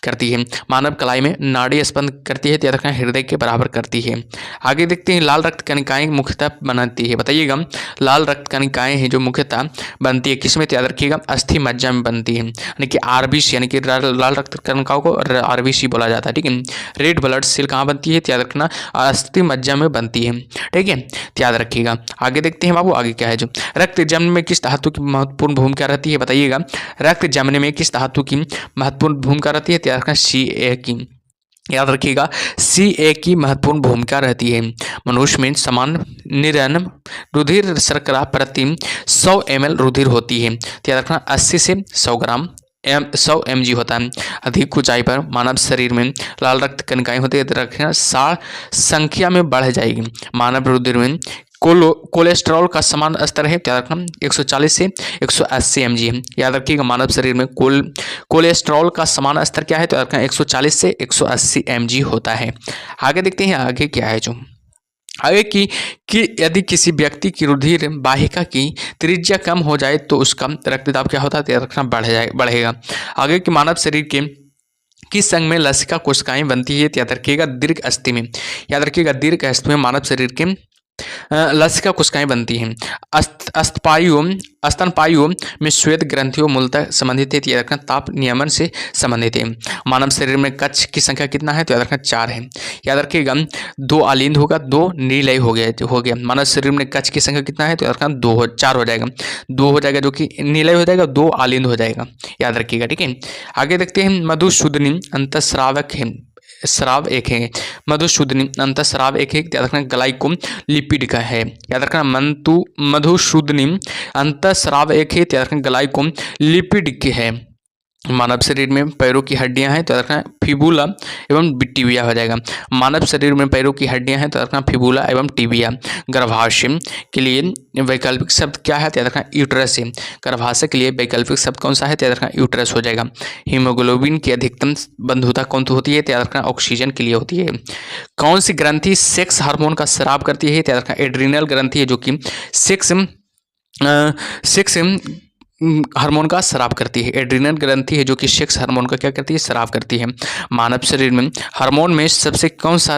करती है। मानव कलाई में नाड़ी स्पंद करती है, तो याद रखना हृदय के बराबर करती है। आगे देखते हैं लाल रक्त कणिकाएं मुख्यतः बनाती है, बताइएगा। लाल रक्त कणिकाएं हैं जो मुख्यतः बनती है किसमें, तो याद रखिएगा अस्थि मज्जा में बनती है, यानी कि आरबीसी, यानी कि लाल रक्त कणिकाओं को आरबीसी बोला जाता है, ठीक है। रेड ब्लड सेल कहाँ बनती है, तो याद रखना अस्थि मज्जा में बनती है, ठीक है, तो याद रखिएगा। आगे देखते हैं बाबू आगे क्या है। जो रक्त जमने में किस धातु की महत्वपूर्ण भूमिका रहती है, बताइएगा। रक्त जमने में किस धातु की महत्वपूर्ण भूमिका रहती है, तो याद रखना Ca की, याद रखिएगा Ca की महत्वपूर्ण भूमिका रहती है। मनुष्य में समान निरन रुधिर शर्करा प्रति 100 ml रुधिर होती है, तो याद रखना 80 से 100 ग्राम 100 mg होता है। अधिक ऊंचाई पर मानव शरीर में लाल रक्त कणिकाएं होती है, तो रखना 60 संख्या में बढ़ जाएगी। मानव रुधिर में कोलेस्ट्रॉल का समान स्तर है, याद रखना 140 से 180 mg है। याद रखिएगा मानव शरीर में कोलेस्ट्रॉल का समान स्तर क्या है, तो याद रखना 140 से 180 mg होता है। आगे देखते हैं आगे क्या है जो आगे कि यदि किसी व्यक्ति की रुधिर वाहिका की त्रिज्या कम हो जाए तो उसका रक्तदाब क्या होता है, याद रखना बढ़ेगा। आगे कि मानव शरीर के किस अंग में लसिका कोशिकाएं बनती है, याद रखिएगा दीर्घ अस्थि में। याद रखिएगा दीर्घ अस्थि में मानव शरीर के लसिका कोशिकाएं बनती हैं। स्तनपायु में श्वेत ग्रंथियों मूलतः संबंधित है, याद रखना ताप नियमन से संबंधित है। मानव शरीर में कक्ष की संख्या कितना है, तो याद रखना 4 है। याद रखिएगा 2 आलिंद होगा, 2 नीलय हो गया। मानव शरीर में कक्ष की संख्या कितना है, तो याद रखना 4 हो जाएगा। 2 हो जाएगा जो कि नीलय हो जाएगा, 2 आलिंद हो जाएगा, याद रखिएगा। ठीक है, आगे देखते हैं मधुसूदनी अंतःस्रावक है, स्राव एक है। मधुसूदनी अंतःस्राव एक है, याद रखना ग्लाइकोम लिपिड का है। याद रखना मधुसूदनी अंतःस्राव एक है, याद रखना ग्लाइकोम लिपिड के है। मानव शरीर में पैरों की हड्डियां हैं, तो याद रखना फिबुला एवं टिबिया हो जाएगा। मानव शरीर में पैरों की हड्डियां हैं, तो याद रखना फिबुला एवं टिबिया। गर्भाशय के लिए वैकल्पिक शब्द क्या है, तो याद रखना यूट्रस है। गर्भाशय के लिए वैकल्पिक शब्द कौन सा है, तो याद रखना यूट्रस हो जाएगा। हीमोग्लोबिन की अधिकतम बंधुता कौन सी होती है, तो याद रखना ऑक्सीजन के लिए होती है। कौन सी ग्रंथि सेक्स हार्मोन का स्राव करती है, तो याद रखना एड्रीनल ग्रंथि है, जो कि सेक्स हार्मोन का स्राव करती है। एड्रीनल ग्रंथि है जो कि सेक्स हार्मोन का क्या करती है, स्राव करती है। मानव शरीर में हार्मोन में सबसे कौन सा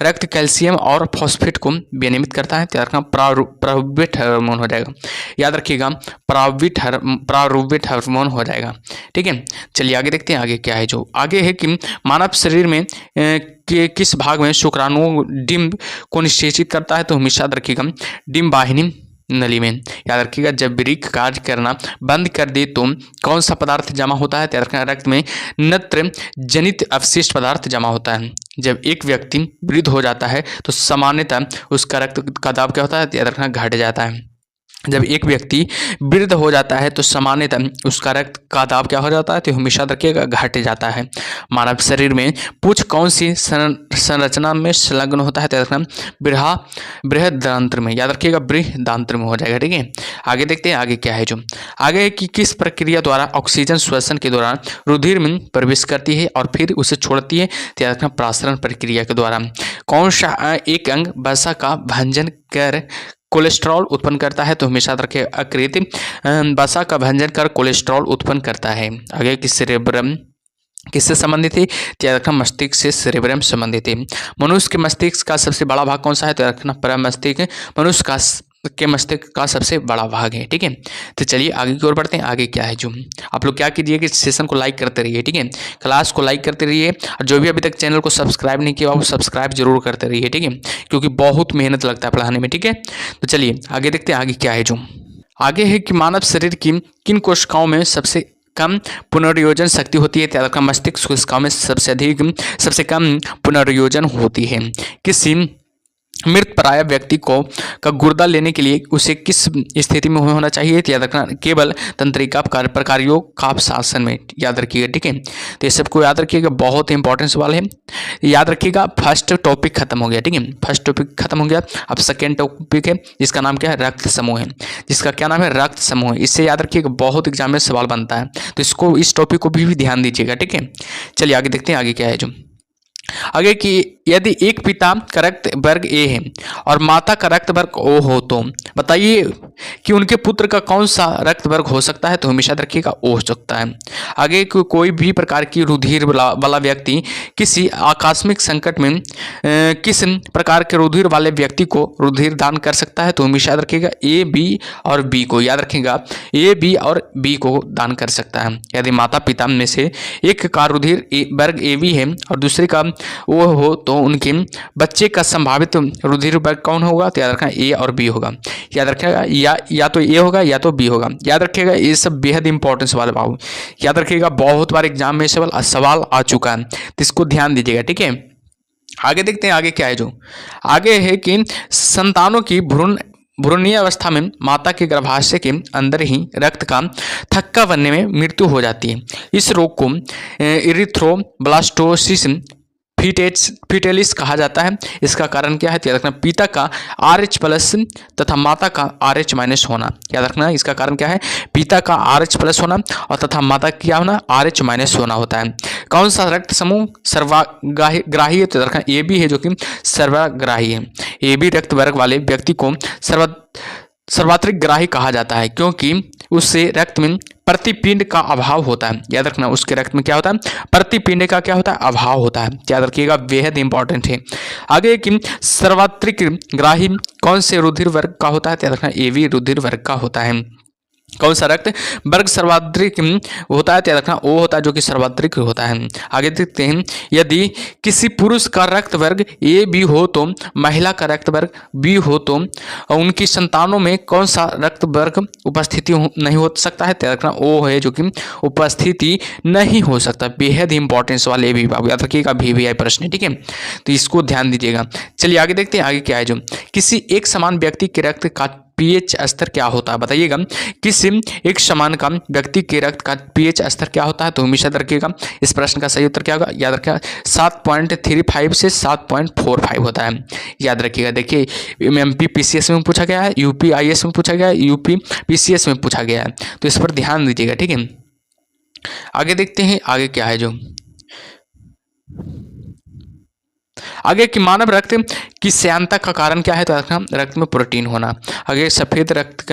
रक्त कैल्शियम और फॉस्फेट को विनियमित करता है, तो याद रखना प्रारुविट हार्मोन हो जाएगा। याद रखिएगा प्रारुविट हार्मोन हो जाएगा। ठीक है, चलिए आगे देखते हैं आगे क्या है जो आगे है कि मानव शरीर में के किस भाग में शुक्राणु डिम्ब को निषेचित करता है, तो हमेशा याद रखिएगा डिम्ब वाहिनी नली में। याद रखिएगा जब वृक्क कार्य करना बंद कर दे तो कौन सा पदार्थ जमा होता है, तो याद रखना रक्त में नत्र जनित अवशिष्ट पदार्थ जमा होता है। जब एक व्यक्ति वृद्ध हो जाता है तो सामान्यतः उसका रक्त का दाब क्या होता है, तो याद रखना घट जाता है। जब एक व्यक्ति वृद्ध हो जाता है तो सामान्यतः उसका रक्त का दाब क्या हो जाता है, तो हमेशा रखिएगा घट जाता है। मानव शरीर में पूछ कौन सी संरचना में संलग्न होता है, तो याद रखना बृहदांत्र में। याद रखिएगा बृहदांत्र में हो जाएगा। ठीक है, आगे देखते हैं आगे क्या है जो आगे है कि किस प्रक्रिया द्वारा ऑक्सीजन श्वसन के दौरान रुधिर में प्रवेश करती है और फिर उसे छोड़ती है, तो याद रखना प्रासरण प्रक्रिया के द्वारा। कौन सा एक अंग वसा का भंजन कर कोलेस्ट्रॉल उत्पन्न करता है, तो हमेशा रखे अकृत्रिम वसा का भंजन कर कोलेस्ट्रॉल उत्पन्न करता है। आगे कि सेरेब्रम किससे संबंधित है, तो याद रखना मस्तिष्क से सेरेब्रम संबंधित है। मनुष्य के मस्तिष्क का सबसे बड़ा भाग कौन सा है, तो याद रखना परमस्तिष्क मनुष्य के मस्तिष्क का सबसे बड़ा भाग है। ठीक है, तो चलिए आगे की ओर बढ़ते हैं। आगे क्या है जो आप लोग क्या कीजिए कि सेशन को लाइक करते रहिए। ठीक है, क्लास को लाइक करते रहिए और जो भी अभी तक चैनल को सब्सक्राइब नहीं किया वो सब्सक्राइब जरूर करते रहिए। ठीक है, क्योंकि बहुत मेहनत लगता है पढ़ाने में। ठीक है, तो चलिए आगे देखते हैं आगे क्या है जो आगे है कि मानव शरीर की किन कोशिकाओं में सबसे कम पुनर्योजन शक्ति होती है, त्याग मस्तिष्क कोशिकाओं में सबसे कम पुनर्योजन होती है। किसी मृत प्राय व्यक्ति को का गुर्दा लेने के लिए उसे किस स्थिति में होना चाहिए, याद रखना केवल तंत्रिका प्रकारों का शासन में। याद रखिएगा। ठीक है, तो ये सबको याद रखिएगा, बहुत इंपॉर्टेंट सवाल है। याद रखिएगा फर्स्ट टॉपिक खत्म हो गया। ठीक है, फर्स्ट टॉपिक खत्म हो गया। अब सेकेंड टॉपिक है जिसका नाम क्या है, रक्त समूह है। जिसका क्या नाम है, रक्त समूह है। इससे याद रखिएगा बहुत एग्जाम में सवाल बनता है, तो इसको इस टॉपिक को भी ध्यान दीजिएगा। ठीक है, चलिए आगे देखते हैं आगे क्या है जो आगे कि यदि एक पिता का रक्त वर्ग ए है और माता का रक्त वर्ग ओ हो तो बताइए कि उनके पुत्र का कौन सा रक्त वर्ग हो सकता है, तो हमेशा रखिएगा ओ हो सकता है। आगे कोई भी प्रकार की रुधिर वाला व्यक्ति किसी आकस्मिक संकट में किस प्रकार के रुधिर वाले व्यक्ति को रुधिर दान कर सकता है, तो हमेशा रखिएगा ए बी और बी को। याद रखिएगा ए बी और बी को दान कर सकता है। यदि माता पिता में से एक का रुधिर वर्ग ए बी है और दूसरे का वो हो तो उनके बच्चे का संभावित रुधिर वर्ग कौन होगा, तो याद रखना ए और बी होगा। याद रखिएगा या तो ए होगा या तो बी होगा। याद रखिएगा ये सब बेहद इंपॉर्टेंट सवाल है बाबू। याद रखिएगा बहुत बार एग्जाम में सवाल आ चुका है, तो इसको ध्यान दीजिएगा। ठीक है, आगे देखते हैं आगे क्या है जो आगे है कि संतानों की भ्रूणीय अवस्था में माता के गर्भाशय के अंदर ही रक्त का थक्का बनने में मृत्यु हो जाती है। इस रोग को इरिथ्रोब्लास्टोसिस फीटेलिस कहा जाता है। इसका कारण क्या है? याद रखना, पिता का RH+ तथा माता का RH- होना। याद रखना, इसका कारण क्या है? पिता का RH+ होना और तथा माता का क्या होना? RH- होना होता है। कौन सा रक्त समूह सर्वाग्राही है? तो याद रखना AB है, जो कि सर्वाग्राही है। AB रक्त वर्ग वाले व्यक्ति को सर्वात्रिक ग्राही कहा जाता है, क्योंकि उससे रक्त में प्रतिपिंड का अभाव होता है। याद रखना, उसके रक्त में क्या होता है? प्रतिपिंड का क्या होता है? अभाव होता है। याद रखिएगा, बेहद इंपॉर्टेंट है। आगे कि सर्वात्रिक ग्राही कौन से रुधिर वर्ग का होता है? याद रखना, AB रुधिर वर्ग का होता है। कौन सा रक्त वर्ग सर्वात्रिक होता है? याद रखना, O होता है, जो कि सर्वात्रिक होता है। आगे देखते हैं, यदि किसी पुरुष का रक्त वर्ग AB हो तो महिला का रक्त वर्ग B हो तो उनकी संतानों में कौन सा रक्त वर्ग उपस्थिति नहीं हो सकता है? याद रखना, O है, जो कि उपस्थिति नहीं हो सकता। बेहद इंपॉर्टेंट सवाल ये भी बाबू याद रखिएगा, VVI प्रश्न है, ठीक है, तो इसको ध्यान दीजिएगा। चलिए आगे देखते हैं, आगे क्या है। जो किसी एक समान व्यक्ति के रक्त का pH स्तर क्या होता है? बताइएगा, किसी एक समान का व्यक्ति के रक्त का pH स्तर क्या होता है? तो हमेशा रखिएगा, इस प्रश्न का सही उत्तर क्या होगा? याद रखिएगा, 7.35 से 7.45 होता है। याद रखिएगा, देखिए MP PCS में पूछा गया है, UP IS में पूछा गया है, UP PCS में पूछा गया है, तो इस पर ध्यान दीजिएगा, ठीक है। आगे देखते हैं, आगे क्या है। जो आगे कि मानव रक्त की श्यानता का कारण क्या है? तो रक्त में प्रोटीन होना। आगे सफेद रक्त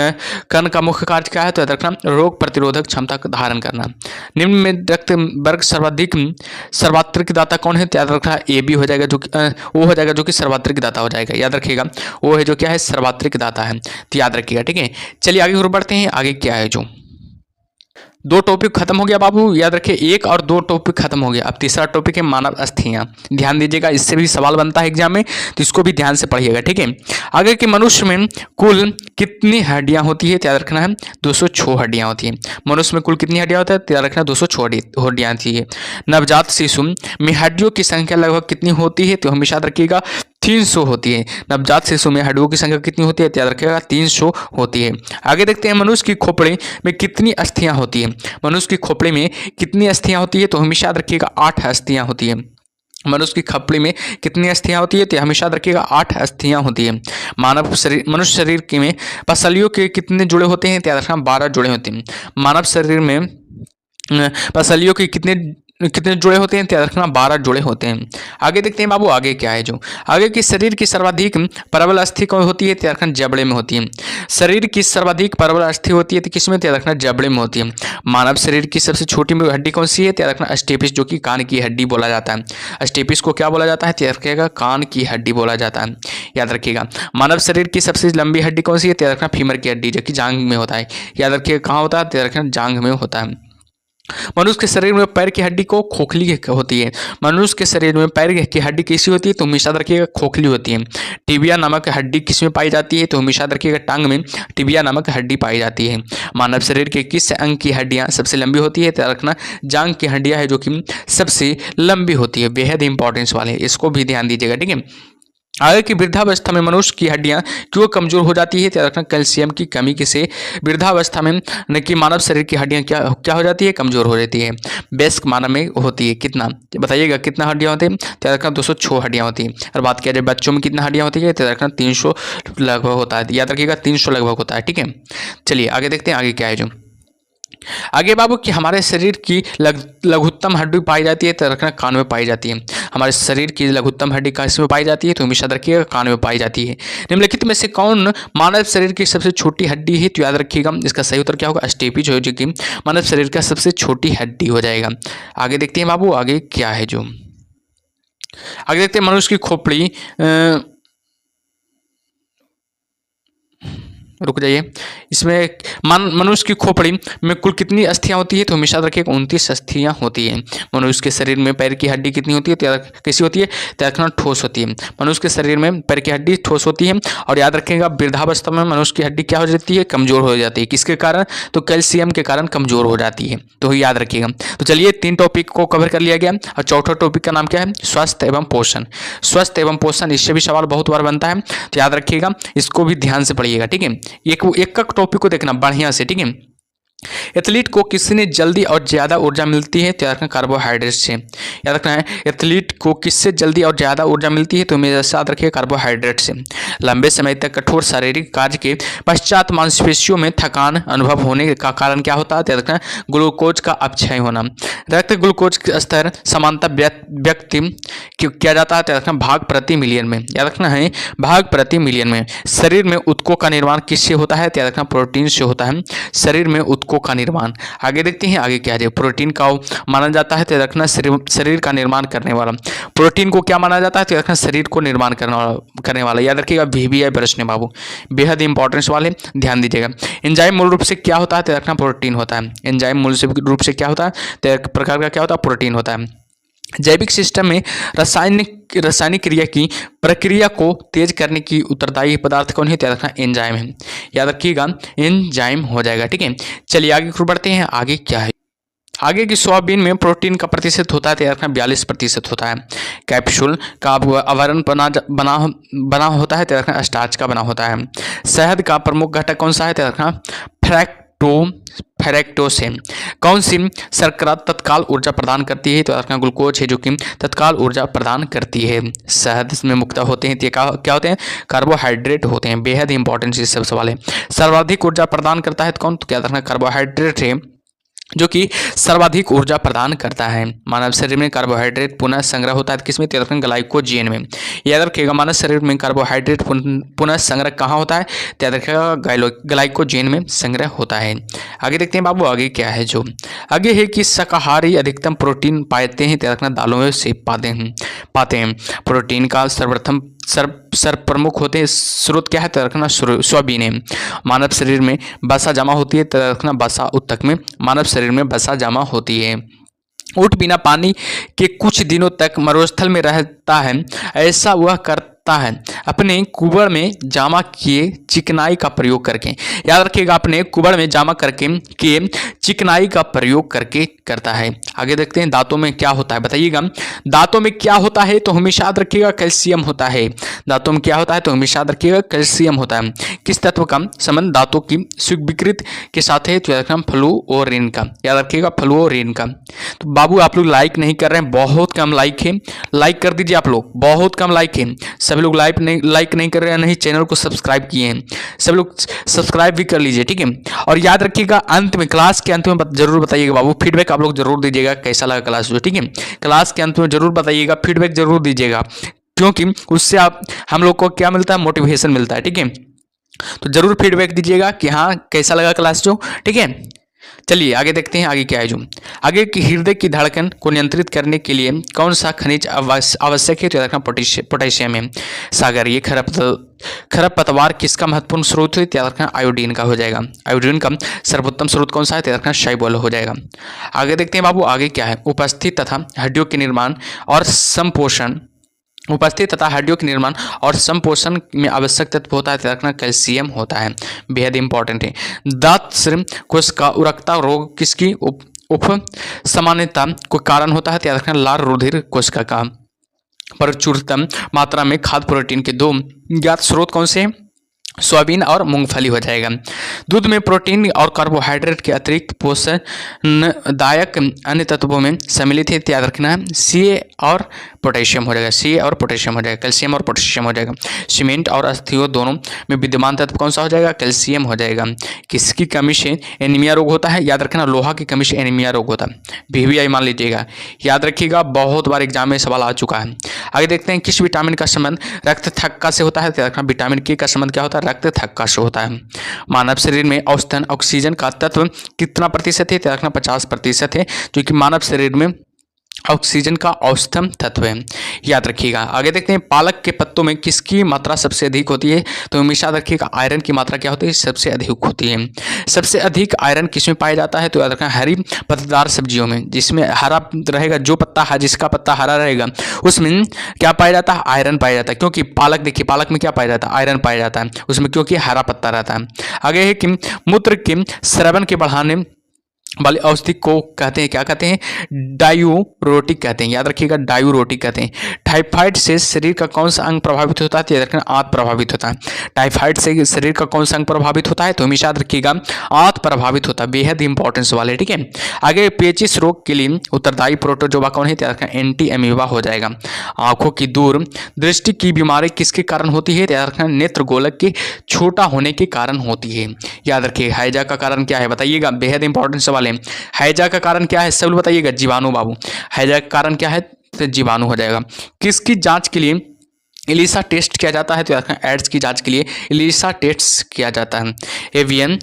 कण का मुख्य कार्य क्या है? तो रखना, रोग प्रतिरोधक क्षमता का धारण करना। निम्न में रक्त वर्ग सर्वात्रिक दाता कौन है? याद रखना, AB हो जाएगा, जो कि O हो जाएगा, जो कि सर्वात्रिक दाता हो जाएगा। याद रखिएगा, O है, जो क्या है? सर्वात्रिक दाता है, तो याद रखिएगा, ठीक है। चलिए आगे और बढ़ते हैं, आगे क्या है। जो 2 टॉपिक खत्म हो गया बाबू, याद रखिए, 1 और 2 टॉपिक खत्म हो गया। अब तीसरा टॉपिक है मानव अस्थियां। ध्यान दीजिएगा, इससे भी सवाल बनता है एग्जाम में, तो इसको भी ध्यान से पढ़िएगा, ठीक है। आगे के मनुष्य में कुल कितनी हड्डियां होती है? याद रखना है, 206 हड्डियां होती हैं। मनुष्य में कुल कितनी हड्डियां होती है? याद रखना, 206 हड्डियां होती है। नवजात शिशु में हड्डियों की संख्या लगभग कितनी होती है? तो हमेशा याद रखिएगा, 300 होती है। नवजात शिशु में हड्डियों की संख्या कितनी होती है? याद रखिएगा, 300 होती है। आगे देखते हैं, मनुष्य की खोपड़ी में कितनी अस्थियां होती है? मनुष्य की खोपड़ी में कितनी अस्थियां होती है? तो हमेशा याद रखिएगा, 8 अस्थियां होती है। मनुष्य की खोपड़ी में कितनी अस्थियां होती है? तो हमेशा याद रखिएगा, 8 अस्थियां होती है। मनुष्य शरीर के में पसलियों के कितने जुड़े होते हैं? तो याद रखना, 12 जुड़े होते हैं। मानव शरीर में पसलियों के कितने जुड़े होते हैं? तो याद रखना, 12 जुड़े होते हैं। आगे देखते हैं बाबू, आगे क्या है। जो आगे की शरीर की सर्वाधिक प्रबल अस्थि कौन होती है? तो याद रखना, जबड़े में होती है। शरीर की सर्वाधिक प्रबल अस्थि होती है तो किसमें? तो याद रखना, जबड़े में होती है। मानव शरीर की सबसे छोटी हड्डी कौन सी है? तो याद रखना, स्टेपिस, जो कि कान की हड्डी बोला जाता है। स्टेपिस को क्या बोला जाता है? तो याद रखिएगा, कान की हड्डी बोला जाता है। याद रखिएगा, मानव शरीर की सबसे लंबी हड्डी कौन सी है? तो याद रखना, फीमर की हड्डी, जो कि जांघ में होता है। याद रखिएगा, कहाँ होता है? तो याद रखना, जांघ में होता है। मनुष्य के शरीर में पैर की हड्डी को खोखली होती है। मनुष्य के शरीर में पैर की हड्डी कैसी होती है? तो हमेशा रखिएगा, खोखली होती है। टिबिया नामक हड्डी किस में पाई जाती है? तो हमेशा रखिएगा, टांग में टिबिया नामक हड्डी पाई जाती है। मानव शरीर के किस अंग की हड्डियां सबसे लंबी होती है? तो रखना, जांघ की हड्डियां है, जो कि सबसे लंबी होती है। बेहद इंपॉर्टेंस वाले, इसको भी ध्यान दीजिएगा, ठीक है। आगे की वृद्धावस्था में मनुष्य की हड्डियां क्यों कमजोर हो जाती है? तो रखना, कैल्शियम की कमी से वृद्धावस्था में न कि मानव शरीर की हड्डियां क्या हो जाती है? कमजोर हो जाती है। वयस्क मानव में होती है कितना? बताइएगा, कितना हड्डियां होती है? तो रखना, 206 हड्डियां होती है। और बात किया जाए बच्चों में कितना हड्डियां होती है? तो रखना, 300 लगभग होता है। याद रखिएगा, 300 लगभग होता है, ठीक है। चलिए आगे देखते हैं, आगे क्या है। जो आगे बाबू कि हमारे शरीर की लघुत्तम हड्डी पाई जाती है? तो रखना, कान में पाई जाती है। हमारे शरीर की लघुत्तम हड्डी किस में पाई जाती है? तो हमेशा रखिएगा, कान में पाई जाती है। निम्नलिखित में से कौन मानव शरीर की सबसे छोटी हड्डी है? तो याद रखिएगा, इसका सही उत्तर क्या होगा? स्टेपिस, जो कि मानव शरीर का सबसे छोटी हड्डी हो जाएगा। आगे देखते हैं बाबू, आगे क्या है। जो आगे देखते हैं, मनुष्य की खोपड़ी रुक जाइए, इसमें मनुष्य की खोपड़ी में कुल कितनी अस्थियां होती है? तो हमेशा रखिएगा, 29 अस्थियां होती है। मनुष्य के शरीर में पैर की हड्डी कितनी होती है? तो कैसी होती है? तो रखना, ठोस होती है। मनुष्य के शरीर में पैर की हड्डी ठोस होती है। और याद रखिएगा, वृद्धावस्था में मनुष्य की हड्डी क्या हो जाती है? कमजोर हो जाती है। किसके कारण? तो कैल्शियम के कारण कमजोर हो जाती है, तो याद रखिएगा। तो चलिए, 3 टॉपिक को कवर कर लिया गया। और चौथा टॉपिक का नाम क्या है? स्वास्थ्य एवं पोषण। स्वास्थ्य एवं पोषण, इससे भी सवाल बहुत बार बनता है, तो याद रखिएगा, इसको भी ध्यान से पढ़िएगा, ठीक है। एक टॉपिक को देखना बढ़िया से, ठीक है। एथलीट को किससे जल्दी और ज़्यादा ऊर्जा मिलती है, तो याद रखना कार्बोहाइड्रेट से। याद रखना है एथलीट को किससे जल्दी और ज़्यादा ऊर्जा मिलती है, तो हमेशा याद रखिए कार्बोहाइड्रेट से। लंबे समय तक कठोर शारीरिक कार्य के पश्चात मांसपेशियों में थकान अनुभव होने का कारण क्या होता है, तो याद रखना ग्लूकोज का अपक्षय होना। रक्त ग्लूकोज का स्तर समानता व्यक्ति किया जाता है, तो याद रखना भाग प्रति मिलियन में। याद रखना है भाग प्रति मिलियन में। शरीर में ऊतकों का निर्माण किससे होता है, तो याद रखना प्रोटीन से होता है शरीर में ऊतकों का निर्माण। आगे देखते हैं आगे क्या है। प्रोटीन का माना जाता है, तो याद रखना शरीर का निर्माण करने वाला। प्रोटीन को क्या माना जाता है, तो याद रखना शरीर को निर्माण करने वाला। याद रखिएगा VBI प्रश्न है बाबू, बेहद इंपॉर्टेंस वाले, ध्यान दीजिएगा। एंजाइम मूल रूप से क्या होता है, तो याद रखना प्रोटीन होता है। एंजाइम मूल रूप से क्या होता है, तो एक प्रकार का क्या होता है, प्रोटीन होता है। जैविक सिस्टम में रासायनिक क्रिया की प्रक्रिया को तेज करने की उत्तरदायी पदार्थ कौन है, तो याद रखना एंजाइम है। याद रखिएगा एंजाइम हो जाएगा, ठीक है। चलिए आगे बढ़ते हैं, आगे क्या है। आगे की सोयाबीन में प्रोटीन का प्रतिशत होता है, तो याद रखना 42% होता है। कैप्सूल का आवरण बना होता है, तो याद रखना स्टार्च का बना होता है। शहद का प्रमुख घटक कौन सा है, तो याद रखना फ्रैक्टोज है। कौन सी शर्करा तत्काल ऊर्जा प्रदान करती है, तो याद रखना ग्लूकोज है जो कि तत्काल ऊर्जा प्रदान करती है। शहद में मुक्त होते हैं, तो क्या होते हैं, कार्बोहाइड्रेट होते हैं। बेहद इंपॉर्टेंट ये सब सवाल है। सर्वाधिक ऊर्जा प्रदान करता है तो कौन, तो क्या रखना कार्बोहाइड्रेट है जो कि सर्वाधिक ऊर्जा प्रदान करता है। मानव शरीर में कार्बोहाइड्रेट पुनः संग्रह होता है किसमें, तो याद रखना ग्लाइकोजेन में। याद रखिएगा मानव शरीर में कार्बोहाइड्रेट पुनः संग्रह कहाँ होता है, तो याद रखिएगा ग्लाइकोजेन में संग्रह होता है। आगे देखते हैं बाबू आगे क्या है। जो आगे है कि शाकाहारी अधिकतम प्रोटीन पाते हैं, तो याद रखना दालों में से पाते हैं। प्रोटीन का सर्वप्रथम प्रमुख होते हैं स्रोत क्या है, तो रखना सोयाबीन है। मानव शरीर में वसा जमा होती है, तो रखना वसा ऊतक में मानव शरीर में वसा जमा होती है। ऊँट बिना पानी के कुछ दिनों तक मरुस्थल में रहता है, ऐसा वह करता है अपने कुबड़ में जामा किए चिकनाई का प्रयोग करके। याद रखिएगा अपने कुबड़ में जामा करके चिकनाई का प्रयोग करके करता है। आगे देखते हैं दांतों में क्या होता है, बताइएगा दांतों में क्या होता है, तो हमेशा याद रखिएगा कैल्शियम होता है। दांतों में क्या होता है, तो हमेशा याद रखिएगा कैल्शियम होता है। किस तत्व का संबंध दांतों की स्वीकृति के साथ है, तो याद रखना फ्लूओरिन का। याद रखिएगा फ्लूओरिन का। तो बाबू आप लोग लाइक नहीं कर रहे हैं, बहुत कम लाइक है, लाइक कर दीजिए आप लोग, बहुत कम लाइक है। सभी लोग लाइक नहीं कर रहे हैं, नहीं चैनल को सब्सक्राइब किए हैं, सब लोग सब्सक्राइब भी कर लीजिए, ठीक है। और याद रखिएगा अंत में क्लास के अंत में जरूर बताइएगा बाबू, फीडबैक आप लोग जरूर दीजिएगा कैसा लगा क्लास जो, ठीक है। क्लास के अंत में जरूर बताइएगा, फीडबैक जरूर दीजिएगा, क्योंकि उससे हम लोग को क्या मिलता है, मोटिवेशन मिलता है, ठीक है। तो जरूर फीडबैक दीजिएगा कि हाँ कैसा लगा क्लास जो, ठीक है। चलिए आगे देखते हैं आगे क्या है। जो आगे की हृदय की धड़कन को नियंत्रित करने के लिए कौन सा खनिज आवश्यक है, तो याद रखना पोटेशियम है। सागरीय खरपतवार किसका महत्वपूर्ण स्रोत है, तो याद रखना आयोडीन का हो जाएगा। आयोडीन का सर्वोत्तम स्रोत कौन सा है, तो याद रखना शाइबोल हो जाएगा। आगे देखते हैं बाबू आगे क्या है। उपस्थित तथा हड्डियों के निर्माण और संपोषण में आवश्यक तत्व होता है, तो रखना कैल्शियम होता है। बेहद इंपॉर्टेंट है। दांत कोश का उरकता रोग किसकी उप सामान्यता को कारण होता है, तो याद रखना लाल रुधिर कोशिका का। प्रचुरतम मात्रा में खाद्य प्रोटीन के दो ज्ञात स्रोत कौन से हैं, सोयाबीन और मूंगफली हो जाएगा। दूध में प्रोटीन और कार्बोहाइड्रेट के अतिरिक्त पोषणदायक अन्य तत्वों में सम्मिलित है, याद रखना है Ca और पोटेशियम हो जाएगा। Ca और पोटेशियम हो जाएगा, कैल्शियम और पोटेशियम हो जाएगा। सीमेंट और अस्थियों दोनों में विद्यमान तत्व कौन सा हो जाएगा, कैल्शियम हो जाएगा। किसकी कमी से एनीमिया रोग होता है, याद रखना लोहा की कमी से एनीमिया रोग होता है। VBI मान लीजिएगा, याद रखिएगा बहुत बार एग्जाम में सवाल आ चुका है। आगे देखते हैं किस विटामिन का संबंध रक्त थक्का से होता है, याद रखना विटामिन के का संबंध क्या होता है, रक्त थक्का से होता है। मानव शरीर में औसतन ऑक्सीजन का तत्व कितना प्रतिशत है, याद रखना 50% है, जो कि मानव शरीर में ऑक्सीजन का औसतम तत्व है, याद रखिएगा। आगे देखते हैं पालक के पत्तों में किसकी मात्रा सबसे अधिक होती है, तो हमेशा याद रखिएगा आयरन की मात्रा क्या होती है, सबसे अधिक होती है। सबसे अधिक आयरन किसमें पाया जाता है, तो याद रखना हरी पत्तेदार सब्जियों में, जिसमें हरा रहेगा, जो पत्ता है जिसका पत्ता हरा रहेगा उसमें क्या पाया जाता है, आयरन पाया जाता है। क्योंकि पालक देखिए, पालक में क्या पाया जाता है, आयरन पाया जाता है उसमें, क्योंकि हरा पत्ता रहता है। आगे है कि मूत्र के स्रावन के बढ़ाने वाली औषधि को कहते हैं, क्या कहते हैं, डायूरोटिक कहते हैं, याद रखिएगा डायूरोटिक कहते हैं। टाइफाइड से शरीर का कौन सा अंग प्रभावित होता है, तो याद रखना आंत प्रभावित होता है। टाइफाइड से शरीर का कौन सा अंग प्रभावित होता है, तो हमेशा याद रखिएगा आंत प्रभावित होता है, बेहद इंपॉर्टेंस वाले, ठीक है। आगे पेचिश रोग के लिए उत्तरदायी प्रोटोजोआ कौन है, तो याद रखना एंटी अमीबा हो जाएगा। आंखों की दूर दृष्टि की बीमारी किसके कारण होती है, तो याद रखना नेत्र गोलक के छोटा होने के कारण होती है। याद रखिए हैजा का कारण क्या है बताइएगा, बेहद इंपॉर्टेंट सवाल है। हैजा का कारण क्या है, सब लोग बताइएगा, जीवाणु बाबू। हैजा का कारण क्या है, तो जीवाणु हो जाएगा। किसकी जांच के लिए एलिसा टेस्ट किया जाता है, तो एड्स की जांच के लिए एलिसा टेस्ट किया जाता है। एवियन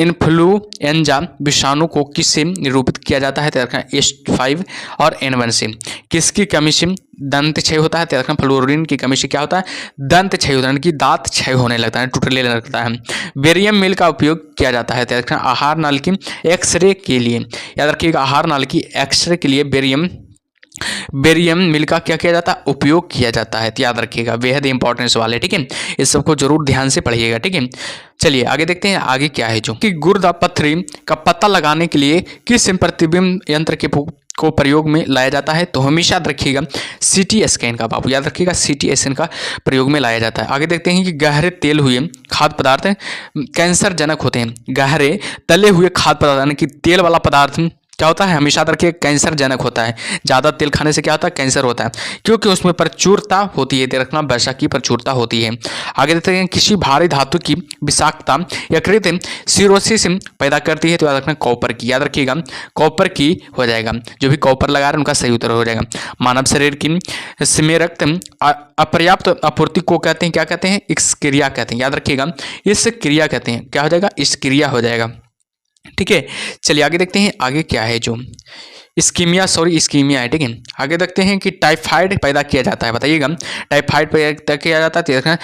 इन्फ्लुएंजा विषाणु को किससे निरूपित किया जाता है, तो H5 और N1 से। किसकी कमी से दंत क्षय होता है, तो फ्लोरीन की कमी से क्या होता है, दंत क्षय होता है, यानी कि दांत क्षय होने लगता है, टूटने लगता है। बेरियम मिल का उपयोग किया जाता है, तो आहार नाल की एक्सरे के लिए, याद रखिएगा आहार नाल की एक्सरे के लिए बेरियम मिल का क्या किया जाता है, उपयोग किया जाता है, तो याद रखिएगा बेहद इंपॉर्टेंस वाले, ठीक है। इस सबको जरूर ध्यान से पढ़िएगा, ठीक है। चलिए आगे देखते हैं, आगे क्या है जो कि गुर्दा पथरी का पता लगाने के लिए किस प्रतिबिंब यंत्र के को प्रयोग में लाया जाता है, तो हमेशा याद रखिएगा सीटी स्कैन का बाबू, याद रखिएगा सीटी स्कैन का प्रयोग में लाया जाता है। आगे देखते हैं कि गहरे तेल हुए खाद्य पदार्थ कैंसर जनक होते हैं। गहरे तले हुए खाद्य पदार्थ यानी कि तेल वाला पदार्थ क्या होता है, हमेशा याद रखिए कैंसर जनक होता है। ज़्यादा तेल खाने से क्या होता है, कैंसर होता है, क्योंकि उसमें प्रचुरता होती है, रखना वसा की प्रचुरता होती है। आगे देखते हैं किसी भारी धातु की विषाक्तता यकृत सिरोसिस पैदा करती है, तो याद रखना कॉपर की, याद रखिएगा कॉपर की हो जाएगा। जो भी कॉपर लगा रहे हैं उनका सही उत्तर हो जाएगा। मानव शरीर की में रक्त अपर्याप्त आपूर्ति को कहते हैं, क्या कहते हैं, इक्स्क्रिया कहते हैं, याद रखिएगा इस क्रिया कहते हैं, क्या हो जाएगा, इस क्रिया हो जाएगा, ठीक है। चलिए आगे देखते हैं, आगे क्या है जो इस्कीमिया है, ठीक है। आगे देखते हैं कि टाइफाइड पैदा किया जाता है, बताइएगा टाइफाइड पैदा किया जाता है, तो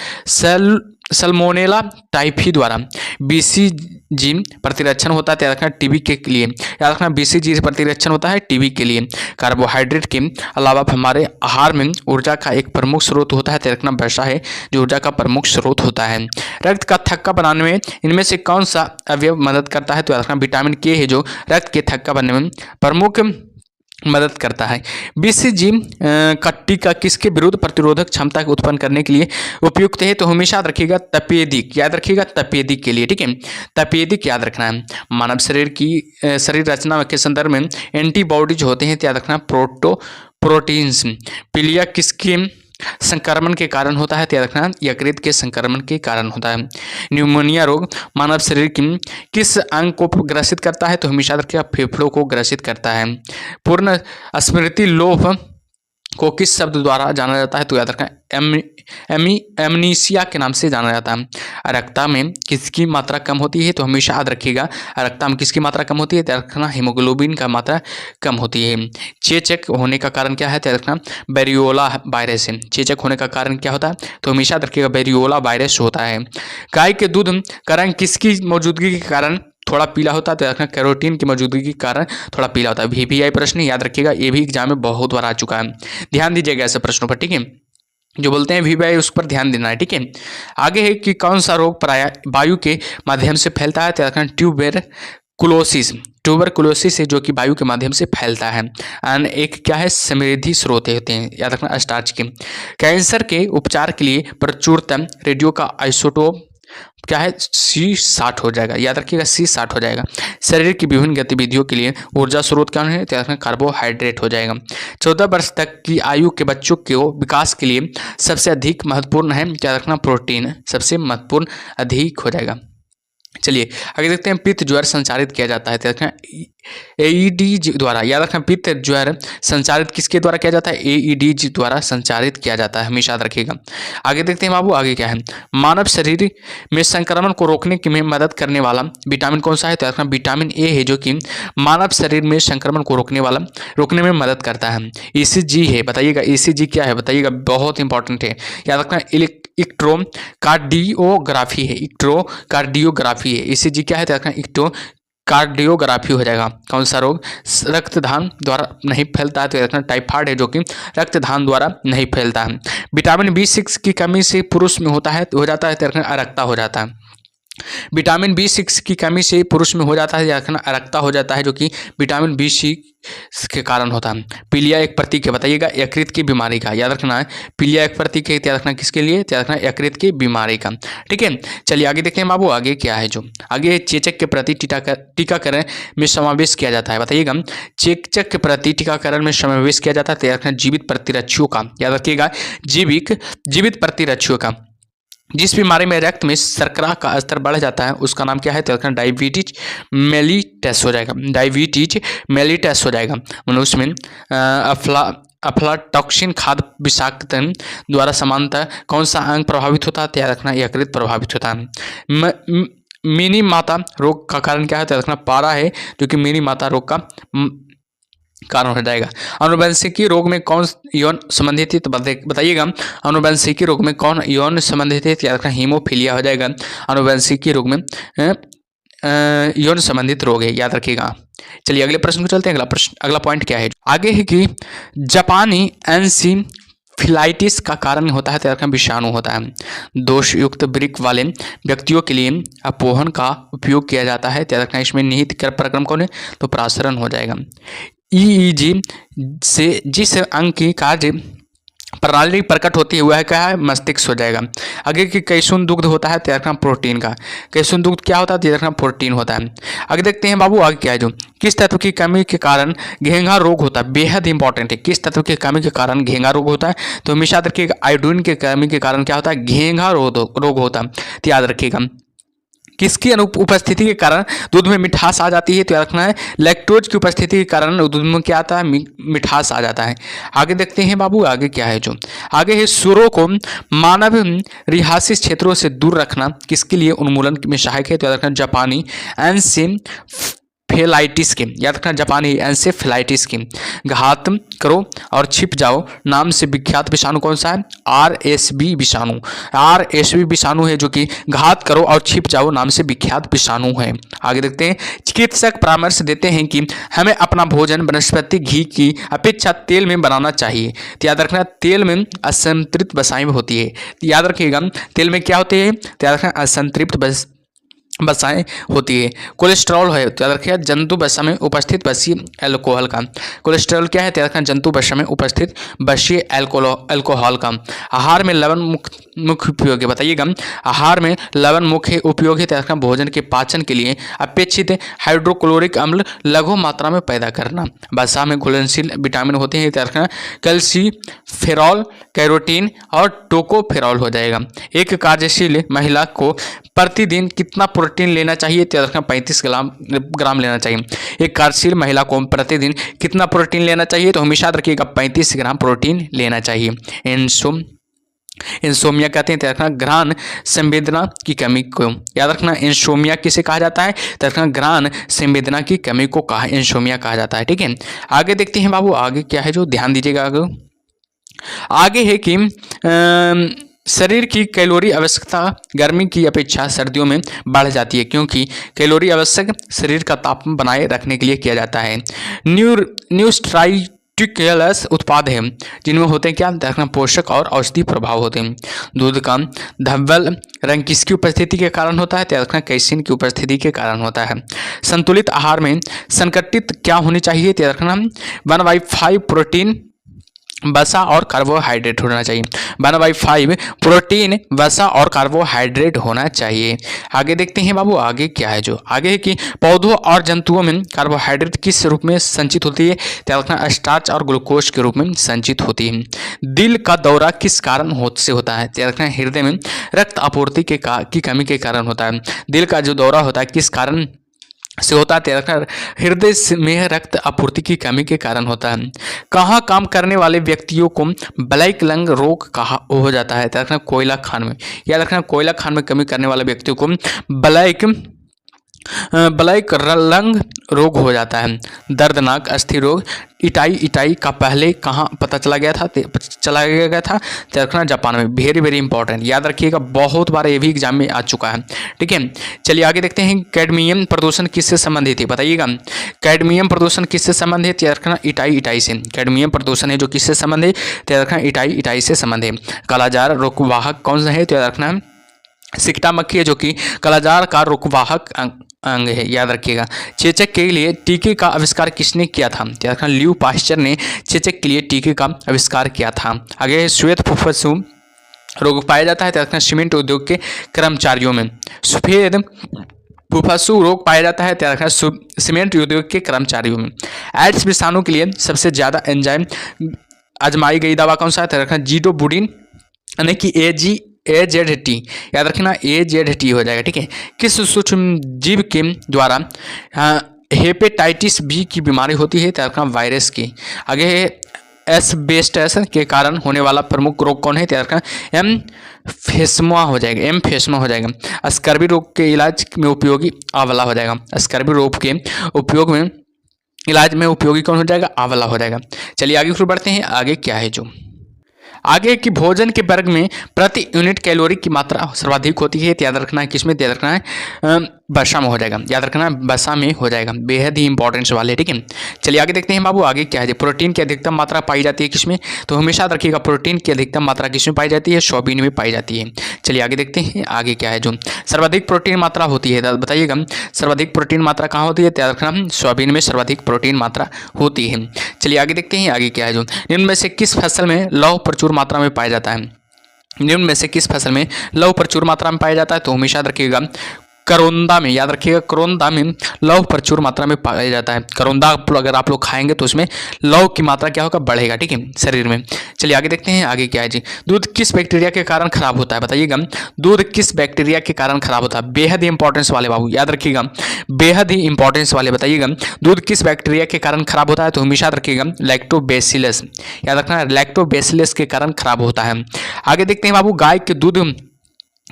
सल्मोनेला टाइफी द्वारा बीसीजी प्रतिरक्षण होता है, याद रखना टीबी के लिए, याद रखना बीसीजी प्रतिरक्षण होता है टीबी के लिए। कार्बोहाइड्रेट के अलावा हमारे आहार में ऊर्जा का एक प्रमुख स्रोत होता है, याद रखना वसा है जो ऊर्जा का प्रमुख स्रोत होता है। रक्त का थक्का बनाने में इनमें से कौन सा अवयव मदद करता है, तो याद रखना विटामिन के है जो रक्त के थक्का बनने में प्रमुख मदद करता है। बीसीजी का टीका किसके विरुद्ध प्रतिरोधक क्षमता को उत्पन्न करने के लिए उपयुक्त है, तो हमेशा याद रखिएगा तपेदिक, याद रखिएगा तपेदिक के लिए, ठीक है। तपेदिक याद रखना है। मानव शरीर की शरीर रचना के संदर्भ में एंटीबॉडीज होते हैं, तो याद रखना प्रोटीन्स। पीलिया किसके संक्रमण के कारण होता है, तो याद रखना यकृत के संक्रमण के कारण होता है। न्यूमोनिया रोग मानव शरीर की किस अंग को ग्रसित करता है, तो हमेशा रखिएगा फेफड़ों को ग्रसित करता है। पूर्ण स्मृति लोप को किस शब्द द्वारा जाना जाता है, तो याद रखना एमनीसिया के नाम से जाना जाता है। रक्तता में किसकी मात्रा कम होती है, तो हमेशा याद रखिएगा रक्तता में किसकी मात्रा कम होती है, तो याद रखना हीमोग्लोबिन का मात्रा कम होती है। चेचक होने का कारण क्या है, तो याद रखना वेरियोला वायरस है। चेचक होने का कारण क्या होता है, तो हमेशा याद रखिएगा वेरियोला वायरस होता है। गाय के दूध का रंग किसकी मौजूदगी के कारण थोड़ा पीला होता है, तो रखना कैरोटीन की मौजूदगी के कारण थोड़ा पीला होता है। VVI प्रश्न याद रखिएगा, ये भी एग्जाम में बहुत बार आ चुका है, ध्यान दीजिएगा ऐसे प्रश्नों पर, ठीक है। जो बोलते हैं VVI उस पर ध्यान देना है, ठीक है। आगे है कि कौन सा रोग प्राय वायु के माध्यम से फैलता है, तो रखना ट्यूबरकुलोसिस है जो कि वायु के माध्यम से फैलता है। एक क्या है, समृद्धि स्रोत होते हैं, याद रखना स्टार्च के। कैंसर के उपचार के लिए प्रचुरतम रेडियो का आइसोटोप क्या है, C60 हो जाएगा, याद रखिएगा C60 हो जाएगा। शरीर की विभिन्न गतिविधियों के लिए ऊर्जा स्रोत क्या है, तो कार्बोहाइड्रेट हो जाएगा। 14 वर्ष तक की आयु के बच्चों के विकास के लिए सबसे अधिक महत्वपूर्ण है, क्या रखना, प्रोटीन सबसे महत्वपूर्ण अधिक हो जाएगा। चलिए आगे देखते हैं, पित्त ज्वर संचारित किया जाता है, तो AED द्वारा, याद रखना पित्त ज्वर संचारित किसके द्वारा किया जाता है, AED द्वारा संचारित किया जाता है, हमेशा याद रखिएगा। आगे देखते हैं बाबू, आगे क्या है, मानव शरीर में संक्रमण को रोकने में मदद करने वाला विटामिन कौन सा है, तो रखना विटामिन A है जो कि मानव शरीर में संक्रमण को रोकने में मदद करता है। ECG है, बताइएगा ECG क्या है, बताइएगा बहुत इंपॉर्टेंट है, याद रखना इलेक्ट्रोकार्डियोग्राफी है, इलेक्ट्रोकार्डियोग्राफी है। ECG क्या है, तो रखना कार्डियोग्राफी हो जाएगा। कौन सा रोग रक्तदान द्वारा नहीं फैलता है, तो रखना टाइफाइड है जो कि रक्तदान द्वारा नहीं फैलता है। विटामिन B6 की कमी से पुरुष में होता है, तो हो जाता है, तो रखना अरक्ता हो जाता है। विटामिन B6 की कमी से पुरुष में हो जाता है याद रखना अरक्ता हो जाता है, जो कि विटामिन B6 के कारण होता है। पीलिया एक प्रतीक है, बताइएगा यकृत की बीमारी का, याद रखना है। पीलिया एक प्रतीक है, याद रखना किसके लिए, याद रखना यकृत की बीमारी का। ठीक है, चलिए आगे देखते हैं बाबू, आगे क्या है जो आगे चेचक के प्रति टीकाकरण में समावेश किया जाता है, बताइएगा। चेचक के प्रति टीकाकरण में समावेश किया जाता है, याद रखना जीवित प्रतिरक्षियों का, याद रखिएगा जीवित प्रतिरक्षियों का। जिस बीमारी में रक्त में शर्करा का स्तर बढ़ जाता है उसका नाम क्या है, तो डायबिटीज मेलिटस हो जाएगा, डायबिटीज मेलिटस हो जाएगा। मनुष्य में अफ्लाटॉक्सिन खाद्य विषाक्तन द्वारा समानतः कौन सा अंग प्रभावित होता है, याद रखना यकृत प्रभावित होता है। मिनी माता रोग का कारण क्या है, तो याद रखना पारा है, जो कि मिनी माता रोग का कारण हो जाएगा। अनुवंशिकी रोग में कौन यौन संबंधित है, तो बताइएगा अनुवंशिकी रोग में कौन यौन संबंधित है, याद रखना हीमोफीलिया हो जाएगा। अनुवंशिकी रोग में यौन संबंधित रोग है, याद रखिएगा। चलिए अगले प्रश्न को चलते हैं। अगला प्रश्न, अगला पॉइंट क्या है आगे है कि जापानी एन्सेफेलाइटिस का कारण होता है, तो विषाणु होता है। दोषयुक्त वृक्क वाले व्यक्तियों के लिए अपोहन का उपयोग किया जाता है, तो इसमें निहित प्रक्रम कौन है, तो प्रासरण हो जाएगा। EEG से जिस अंग की कार्य प्रणाली प्रकट होती है वह क्या है, मस्तिष्क हो जाएगा। आगे की कैसून दुग्ध होता है, तैयार प्रोटीन का। कैसून दुग्ध क्या होता है, तैयार प्रोटीन होता है। आगे देखते हैं बाबू, आगे क्या है जो किस तत्व की कमी के कारण घेंघा रोग होता है, बेहद इंपॉर्टेंट है। किस तत्व की कमी के कारण घेंघा रोग होता है, तो हमेशा याद रखिएगा आयोडीन की कमी के कारण क्या होता है, घेंघा रोग होता है, तो याद रखिएगा। किसकी उपस्थिति के कारण दूध में मिठास आ जाती है, तो याद रखना है लैक्टोज की उपस्थिति के कारण दूध में क्या आता है, मिठास आ जाता है। आगे देखते हैं बाबू, आगे क्या है जो आगे है सुरों को मानव रिहायशी क्षेत्रों से दूर रखना किसके लिए उन्मूलन में सहायक है, तो याद रखना जापानी एन्सेफेलाइटिस के, याद रखना जापानी एन्सेफेलाइटिस की। घात करो और छिप जाओ नाम से विख्यात विषाणु कौन सा है, RSV विषाणु। RSV विषाणु है जो कि घात करो और छिप जाओ नाम से विख्यात विषाणु है। आगे देखते हैं, चिकित्सक परामर्श देते हैं कि हमें अपना भोजन वनस्पति घी की अपेक्षा तेल में बनाना चाहिए, तो याद रखना तेल में असंतृप्त वसाएं होती है, याद रखिएगा तेल में क्या होते हैं, तो याद रखना असंतृप्त वसाएं होती है। कोलेस्ट्रॉल है, तो याद रखिएगा जंतु वसा में उपस्थित वसीय अल्कोहल का। कोलेस्ट्रॉल क्या है, तो याद रखना जंतु वसा में उपस्थित वसीय अल्कोहल का। आहार में लवण मुख्य उपयोग है, बताइएगा आहार में लवण मुख्य उपयोग है, तो याद रखना भोजन के पाचन के लिए अपेक्षित हाइड्रोक्लोरिक अम्ल लघु मात्रा में पैदा करना। वसा में घुलनशील विटामिन होते हैं, तो याद रखना कैल्सीफेरॉल, कैरोटीन और टोकोफेरॉल हो जाएगा। एक कार्यशील महिला को प्रतिदिन कितना प्रोटीन लेना चाहिए, तो याद रखना 35 ग्राम लेना चाहिए। एक कार्यशील महिला को प्रतिदिन कितना प्रोटीन लेना चाहिए, तो हमेशा याद रखिएगा 35 ग्राम प्रोटीन लेना चाहिए। इंसोमिया कहते हैं, तो याद रखना घ्राण संवेदना की कमी को, याद रखना इंसोमिया किसे कहा जाता है, तो रखना घ्राण संवेदना की कमी को इंसोमिया कहा जाता है। ठीक है, आगे देखते हैं बाबू, आगे क्या है जो ध्यान दीजिएगा। आगे है कि शरीर की कैलोरी आवश्यकता गर्मी की अपेक्षा सर्दियों में बढ़ जाती है, क्योंकि कैलोरी आवश्यक शरीर का तापमान बनाए रखने के लिए किया जाता है। न्यूट्राइटिकुलस उत्पाद हैं जिनमें होते हैं क्या, रखना पोषक और औषधि प्रभाव होते हैं। दूध का धवल रंग किसकी उपस्थिति के कारण होता है, तो रखना कैसीन की उपस्थिति के कारण होता है। संतुलित आहार में संकटित क्या होनी चाहिए, तो रखना 1/5 प्रोटीन वसा और कार्बोहाइड्रेट होना चाहिए। 1/5 प्रोटीन वसा और कार्बोहाइड्रेट होना चाहिए। आगे देखते हैं बाबू, आगे क्या है जो आगे है कि पौधों और जंतुओं में कार्बोहाइड्रेट किस रूप में संचित होती है, तो रखना स्टार्च और ग्लूकोज के रूप में संचित होती है। दिल का दौरा किस कारण से होता है, तो रखना हृदय में रक्त आपूर्ति की कमी के कारण होता है। दिल का जो दौरा होता है किस कारण से होता है, हृदय में रक्त आपूर्ति की कमी के कारण होता है। कहाँ काम करने वाले व्यक्तियों को ब्लैक लंग रोग कहा हो जाता है, रखना कोयला खान में, याद रखना कोयला खान में कमी करने वाले व्यक्तियों को ब्लैक लंग रोग हो जाता है। दर्दनाक अस्थि रोग इटाई का पहले कहाँ पता चला गया था, तो रखना जापान में। वेरी वेरी इंपॉर्टेंट, याद रखिएगा बहुत बार ये भी एग्जाम में आ चुका है। ठीक है, चलिए आगे देखते हैं कैडमियम प्रदूषण किससे संबंधित है, बताइएगा कैडमियम प्रदूषण किससे संबंधित है, रखना इटाई से। कैडमियम प्रदूषण है जो किससे संबंधित है, तो रखना इटाई से संबंधित है। कालाजार रोगवाहक कौन सा है, तो याद रखना सिकटा मक्खी है जो कि कालाजार का रोगवाहक अंग है, याद रखिएगा। चेचक के लिए टीके का आविष्कार किसने किया था? याद रखना, ल्यू पाश्चर ने चेचक के लिए टीके का आविष्कार किया था। आगे श्वेत फुफ्फुस रोग पाया जाता है, याद रखना, सीमेंट उद्योग के कर्मचारियों में। सफेद फुफ्फुस रोग पाया जाता है, याद रखना, सीमेंट उद्योग के कर्मचारियों में। एड्स विषाणु के लिए सबसे ज्यादा एंजाइम आजमाई गई दवा कौन सा है? याद रखना, जीडोबुडिन, यानी कि AZT, याद रखना AZT हो जाएगा, ठीक है। किस सूक्ष्म जीव के द्वारा हेपेटाइटिस बी की बीमारी होती है? याद रखना, वायरस की। आगे एस्बेस्टस के कारण होने वाला प्रमुख रोग कौन है? याद रखना, एम्फेस्मा हो जाएगा। स्कर्वी रोग के इलाज में उपयोगी आंवला हो जाएगा। स्कर्वी रोग के उपयोग में इलाज में उपयोगी कौन हो जाएगा? आंवला हो जाएगा। चलिए आगे फिर बढ़ते हैं। आगे क्या है जो आगे की भोजन के वर्ग में प्रति यूनिट कैलोरी की मात्रा सर्वाधिक होती है? याद रखना है किसमें? याद रखना है बसा में हो जाएगा। याद रखना बसा में हो जाएगा, बेहद ही इंपॉर्टेंट सवाल है, ठीक है। चलिए आगे देखते हैं बाबू, आगे क्या है। प्रोटीन की अधिकतम मात्रा पाई जाती है किसमें? तो हमेशा याद रखिएगा प्रोटीन की अधिकतम मात्रा किसमें पाई जाती है? सोयाबीन में पाई जाती है। चलिए आगे देखते हैं आगे क्या है जो सर्वाधिक प्रोटीन मात्रा होती है, बताइएगा सर्वाधिक प्रोटीन मात्रा कहाँ होती है? याद रखना सोयाबीन में सर्वाधिक प्रोटीन मात्रा होती है। चलिए आगे देखते हैं आगे क्या है जो निम्न में से किस फसल में लौह प्रचुर मात्रा में पाया जाता है? निम्न में से किस फसल में लौह प्रचुर मात्रा में पाया जाता है? तो हमेशा याद रखिएगा करौंदा में, याद रखिएगा करौंदा में लौह प्रचुर मात्रा में पाया जाता है। करौंदा अगर आप लोग खाएंगे तो उसमें लौह की मात्रा क्या होगा? बढ़ेगा, ठीक है, शरीर में। चलिए आगे देखते हैं आगे क्या है जी। दूध किस बैक्टीरिया के कारण खराब होता है? बताइएगा दूध किस बैक्टीरिया के कारण खराब होता है? बेहद ही इंपॉर्टेंस वाले बाबू, याद रखिएगा बेहद ही इंपॉर्टेंस वाले। बताइएगा दूध किस बैक्टीरिया के कारण खराब होता है? तो हमेशा याद रखिएगा लैक्टोबैसिलस, याद रखना लैक्टोबैसिलस के कारण खराब होता है। आगे देखते हैं बाबू, गाय के दूध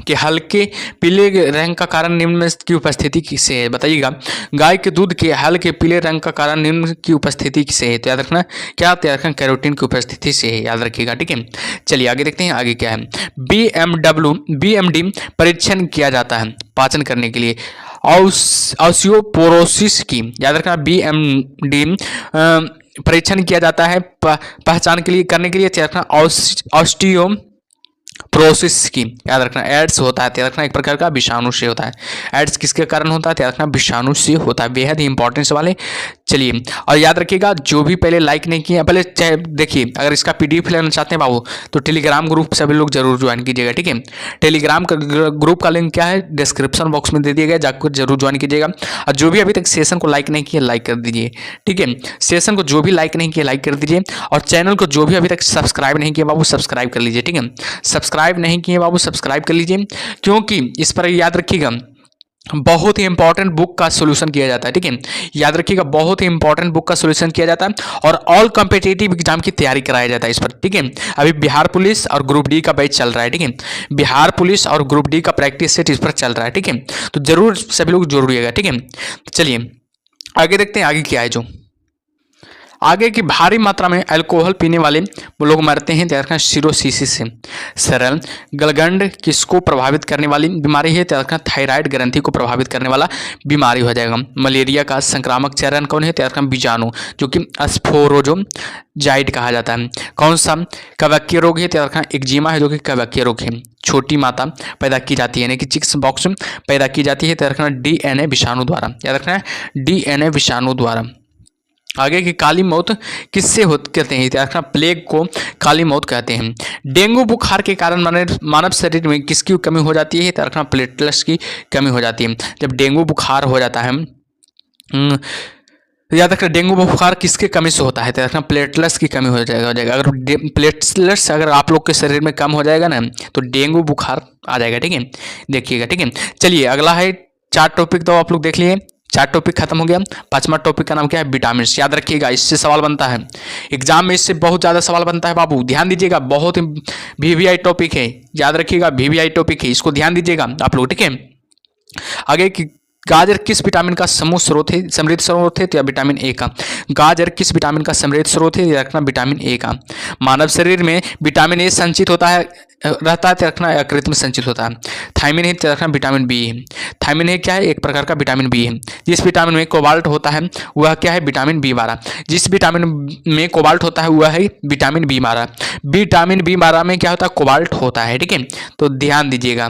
के हल्के पीले रंग का कारण निम्न में की उपस्थिति से है? बताइएगा गाय के दूध के हल्के पीले रंग का कारण निम्न की उपस्थिति से है? तो याद रखना क्या? याद रखना कैरोटीन की उपस्थिति से है, याद रखिएगा, ठीक है। चलिए आगे देखते हैं आगे क्या है। BMD परीक्षण किया जाता है पाचन करने के लिए ऑस्टियोपोरोसिस की, याद रखना BMD परीक्षण किया जाता है पहचान के लिए करने के लिए, याद रखना ऑस्टियो प्रोसेस की, याद रखना एड्स होता है, याद रखना एक प्रकार का विषाणु से होता है। एड्स किसके कारण होता है? याद रखना विषाणु से होता है। बेहद ही इंपॉर्टेंट सवाल है। चलिए और याद रखिएगा जो भी पहले लाइक नहीं किए पहले चाहे देखिए, अगर इसका PDF लेना चाहते हैं बाबू तो टेलीग्राम ग्रुप सभी लोग जरूर ज्वाइन कीजिएगा, ठीक है। टेलीग्राम ग्रुप का लिंक क्या है? डिस्क्रिप्शन बॉक्स में दे दिया गया, जाकर जरूर ज्वाइन कीजिएगा। और जो भी अभी तक सेशन को लाइक नहीं किया लाइक कर दीजिए, ठीक है। सेशन को जो भी लाइक नहीं किया लाइक कर दीजिए, और चैनल को जो भी अभी तक सब्सक्राइब नहीं किया बाबू सब्सक्राइब कर लीजिए, ठीक है। सब्सक्राइब नहीं किए बाबू सब्सक्राइब कर लीजिए, क्योंकि इस पर याद रखिएगा बहुत ही इंपॉर्टेंट बुक का सॉल्यूशन किया जाता है, ठीक है। याद रखिएगा बहुत ही इंपॉर्टेंट बुक का सॉल्यूशन किया जाता है और ऑल कॉम्पिटिटिव एग्जाम की तैयारी कराया जाता है इस पर, ठीक है। अभी बिहार पुलिस और ग्रुप डी का बैच चल रहा है, ठीक है। बिहार पुलिस और ग्रुप डी का प्रैक्टिस सेट इस पर चल रहा है, ठीक है। तो जरूर सभी लोग जुड़िएगा, ठीक है। चलिए आगे देखते हैं आगे क्या है जो आगे की भारी मात्रा में अल्कोहल पीने वाले लोग मरते हैं, त्याग रखना सिरोसिस से। सरल गलगंड किसको प्रभावित करने वाली बीमारी है? त्याग रखना थायराइड ग्रंथि को प्रभावित करने वाला बीमारी हो जाएगा। मलेरिया का संक्रामक चरण कौन है? त्याग रखना बीजाणु, जो कि स्पोरोजोजाइट कहा जाता है। कौन सा कवकीय रोग है? त्याग रखना एक्जिमा है, जो कि कवकीय रोग है। छोटी माता पैदा की जाती है, यानी कि चिक्स बॉक्स पैदा की जाती है, त्याग रखना DNA विषाणु द्वारा, याद रखना DNA विषाणु द्वारा। आगे की काली मौत किससे कहते हैं? रखना प्लेग को काली मौत कहते हैं। डेंगू बुखार के कारण मानव शरीर में किसकी कमी हो जाती है? रखना प्लेटलेट्स की कमी हो जाती है। जब डेंगू बुखार हो जाता है याद रखना डेंगू बुखार किसके कमी से होता है? तो रखना प्लेटलेट्स की कमी हो जाएगा। अगर प्लेटलेट्स अगर आप लोग के शरीर में कम हो जाएगा ना तो डेंगू बुखार आ जाएगा, ठीक है, देखिएगा, ठीक है। चलिए अगला है 4 टॉपिक तो आप लोग देख लिए, 4 टॉपिक खत्म हो गया। 5वां टॉपिक का नाम क्या है? विटामिन। याद रखिएगा इससे सवाल बनता है एग्जाम में, इससे बहुत ज़्यादा सवाल बनता है बाबू, ध्यान दीजिएगा। बहुत ही VVI टॉपिक है, याद रखिएगा VVI टॉपिक है, इसको ध्यान दीजिएगा आप लोग, ठीक है। आगे की गाजर किस विटामिन का समृद्ध स्रोत है? तो या विटामिन ए का। गाजर किस विटामिन का समृद्ध स्रोत है? रखना विटामिन ए का। मानव शरीर में विटामिन ए संचित होता है रहता है, रखना यकृत में संचित होता है। थायमिन है, रखना विटामिन बी है। थायमिन है क्या है? एक प्रकार का विटामिन बी है। जिस विटामिन में कोबाल्ट होता है वह क्या है? Vitamin B12। जिस विटामिन में कोबाल्ट होता है वह है विटामिन B12। विटामिन B12 में क्या होता है? कोबाल्ट होता है, ठीक है, तो ध्यान दीजिएगा।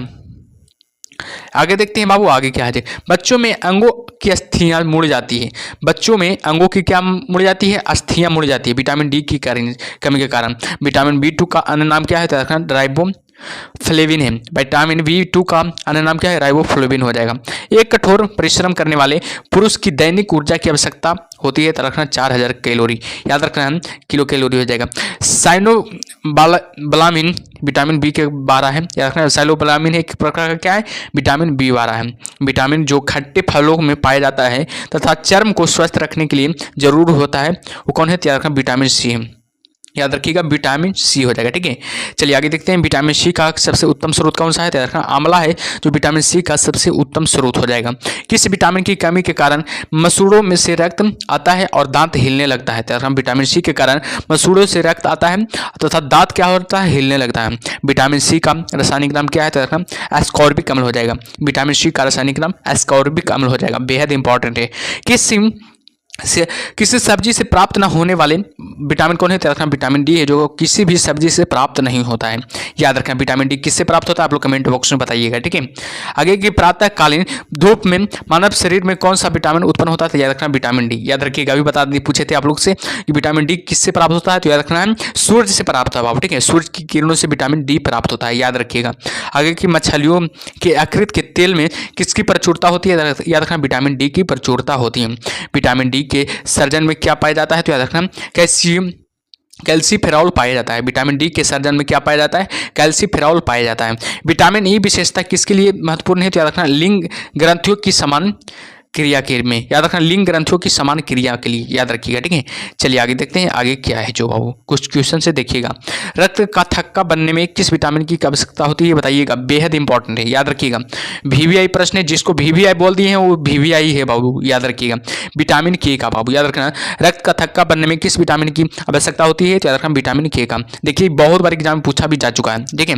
आगे देखते हैं बाबू, आगे क्या है। बच्चों में अंगों की अस्थियां मुड़ जाती है। बच्चों में अंगों की क्या मुड़ जाती है? अस्थियां मुड़ जाती है विटामिन डी की कमी के कारण। विटामिन बी2 का अन्य नाम क्या है? तो राइबोफ्लेविन है। विटामिन बी2 का अन्य नाम क्या है? राइबोफ्लेविन हो जाएगा। एक कठोर परिश्रम करने वाले पुरुष की दैनिक ऊर्जा की आवश्यकता होती है तो रखना 4000 कैलोरी, याद रखना है, किलो कैलोरी हो जाएगा। साइनोबलामिन विटामिन बी के 12 है, याद रखना। साइनोबलामिन एक प्रकार का क्या है? विटामिन बी12 है। विटामिन जो खट्टे फलों में पाया जाता है तथा चर्म को स्वस्थ रखने के लिए जरूर होता है, वो कौन है? याद रखना, विटामिन सी है, याद रखिएगा, विटामिन सी हो जाएगा। ठीक है, चलिए आगे देखते हैं। विटामिन सी का सबसे उत्तम स्रोत कौन सा है? याद रखना, आंवला है जो विटामिन सी का सबसे उत्तम स्रोत हो जाएगा। किस विटामिन की कमी के कारण मसूड़ों में से रक्त आता है और दांत हिलने लगता है? याद रखना, विटामिन सी के कारण मसूड़ों से रक्त आता है तथा दांत क्या होता है? हिलने लगता है। विटामिन सी का रासायनिक नाम क्या है? तो याद रखना, एस्कॉर्बिक अम्ल हो जाएगा। विटामिन सी का रासायनिक नाम एस्कॉर्बिक अम्ल हो जाएगा, बेहद इंपॉर्टेंट है। किसी सब्जी से प्राप्त न होने वाले विटामिन कौन है? तो रखना, विटामिन डी है जो किसी भी सब्जी से प्राप्त नहीं होता है। याद रखना, विटामिन डी किससे प्राप्त होता है? आप लोग कमेंट बॉक्स में बताइएगा। ठीक है, आगे की प्रातःकालीन धूप में मानव शरीर में कौन सा विटामिन उत्पन्न होता है? तो याद रखना, विटामिन डी। याद रखिएगा, अभी बता दी, पूछे थे आप लोग से कि विटामिन डी किससे प्राप्त होता है? तो याद रखना है, सूर्य से प्राप्त होता है। ठीक है, सूर्य की किरणों से विटामिन डी प्राप्त होता है, याद रखिएगा। आगे की मछलियों के यकृत के तेल में किसकी प्रचुरता होती है? याद रखना, विटामिन डी की प्रचुरता होती है। विटामिन डी के सर्जन में क्या पाया जाता है? तो याद रखना, कैल्सीफेरॉल पाया जाता है। विटामिन डी के सर्जन में क्या पाया जाता है? कैल्सीफेरॉल पाया जाता है। विटामिन ई विशेषता किसके लिए महत्वपूर्ण है? तो याद रखना, लिंग ग्रंथियों की समान क्रिया के में, याद रखना, लिंग ग्रंथियों की समान क्रिया के लिए, याद रखिएगा। ठीक है, चलिए आगे देखते हैं, आगे क्या है जो बाबू, कुछ क्वेश्चन से देखिएगा। रक्त का थक्का बनने में किस विटामिन की आवश्यकता होती है? बताइएगा, बेहद इंपॉर्टेंट है, याद रखिएगा। वीवीआई प्रश्न है, जिसको वीवीआई बोल दिए हैं वो वीवीआई है बाबू, याद रखिएगा। विटामिन के का बाबू, याद रखना, रक्त का थक्का बनने में किस विटामिन की आवश्यकता होती है? तो याद रखना, विटामिन के का। देखिए, बहुत बार एग्जाम में पूछा भी जा चुका है। ठीक है,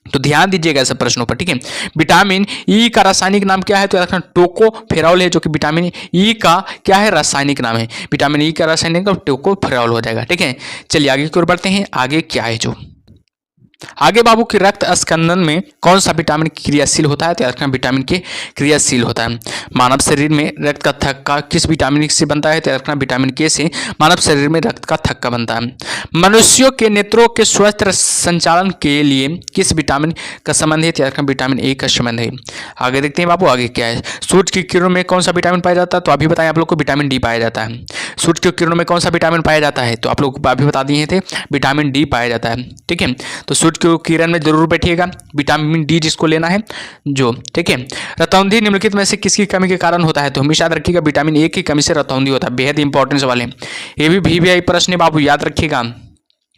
तो ध्यान दीजिएगा ऐसे प्रश्नों पर। ठीक है, विटामिन ई का रासायनिक नाम क्या है? तो रखना, टोकोफेरॉल है, जो कि विटामिन ई का क्या है? रासायनिक नाम है। विटामिन ई का रासायनिक नाम टोकोफेरॉल हो जाएगा। ठीक है, चलिए आगे की ओर बढ़ते हैं, आगे क्या है जो आगे बाबू की रक्त स्कंदन में कौन सा विटामिन क्रियाशील होता है? तो याद रखना, विटामिन के क्रियाशील होता है। मानव शरीर में रक्त का थक्का किस विटामिन से बनता है? तो याद रखना, विटामिन के से मानव शरीर में रक्त का थक्का बनता है। मनुष्यों के नेत्रों के स्वस्थ संचालन के लिए किस विटामिन का संबंध है? तो याद रखना, विटामिन ए का संबंध है। आगे देखते हैं बाबू, आगे क्या है। सूर्य की किरणों में कौन सा विटामिन पाया जाता है? तो अभी बताएं आप लोग को, विटामिन डी पाया जाता है। सूर्य की किरणों में कौन सा विटामिन पाया जाता है? तो आप लोग अभी बता दिए थे, विटामिन डी पाया जाता है। ठीक है, तो सूर्य की किरण में जरूर बैठिएगा, विटामिन डी जिसको लेना है जो। ठीक है, रतौंधी निम्नलिखित में से किसकी कमी के कारण होता है? तो हमेशा याद रखिएगा, विटामिन ए की कमी से रतौंधी होता है, बेहद इंपॉर्टेंट सवाल है। ये भी वीवीआई प्रश्न है बाबू, याद रखिएगा।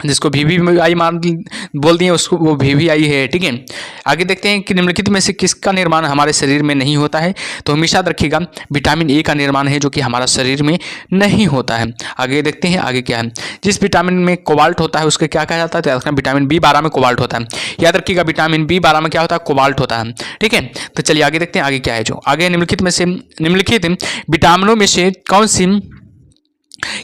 जिसको वीवीआई मान बोल दिए उसको वो वीवीआई है। ठीक है, आगे देखते हैं कि निम्नलिखित में से किसका निर्माण हमारे शरीर में नहीं होता है? तो हमेशा याद रखिएगा, विटामिन ए का निर्माण है जो कि हमारा शरीर में नहीं होता है। आगे देखते हैं, आगे क्या है। जिस विटामिन में कोबाल्ट होता है उसके क्या कहा जाता है? तो याद रखना, विटामिन बी12 में कोबाल्ट होता है, याद रखिएगा, विटामिन बी12 में क्या होता है? कोबाल्ट होता है। ठीक है, तो चलिए आगे देखते हैं, आगे क्या है जो आगे निम्नलिखित विटामिनों में से कौन सी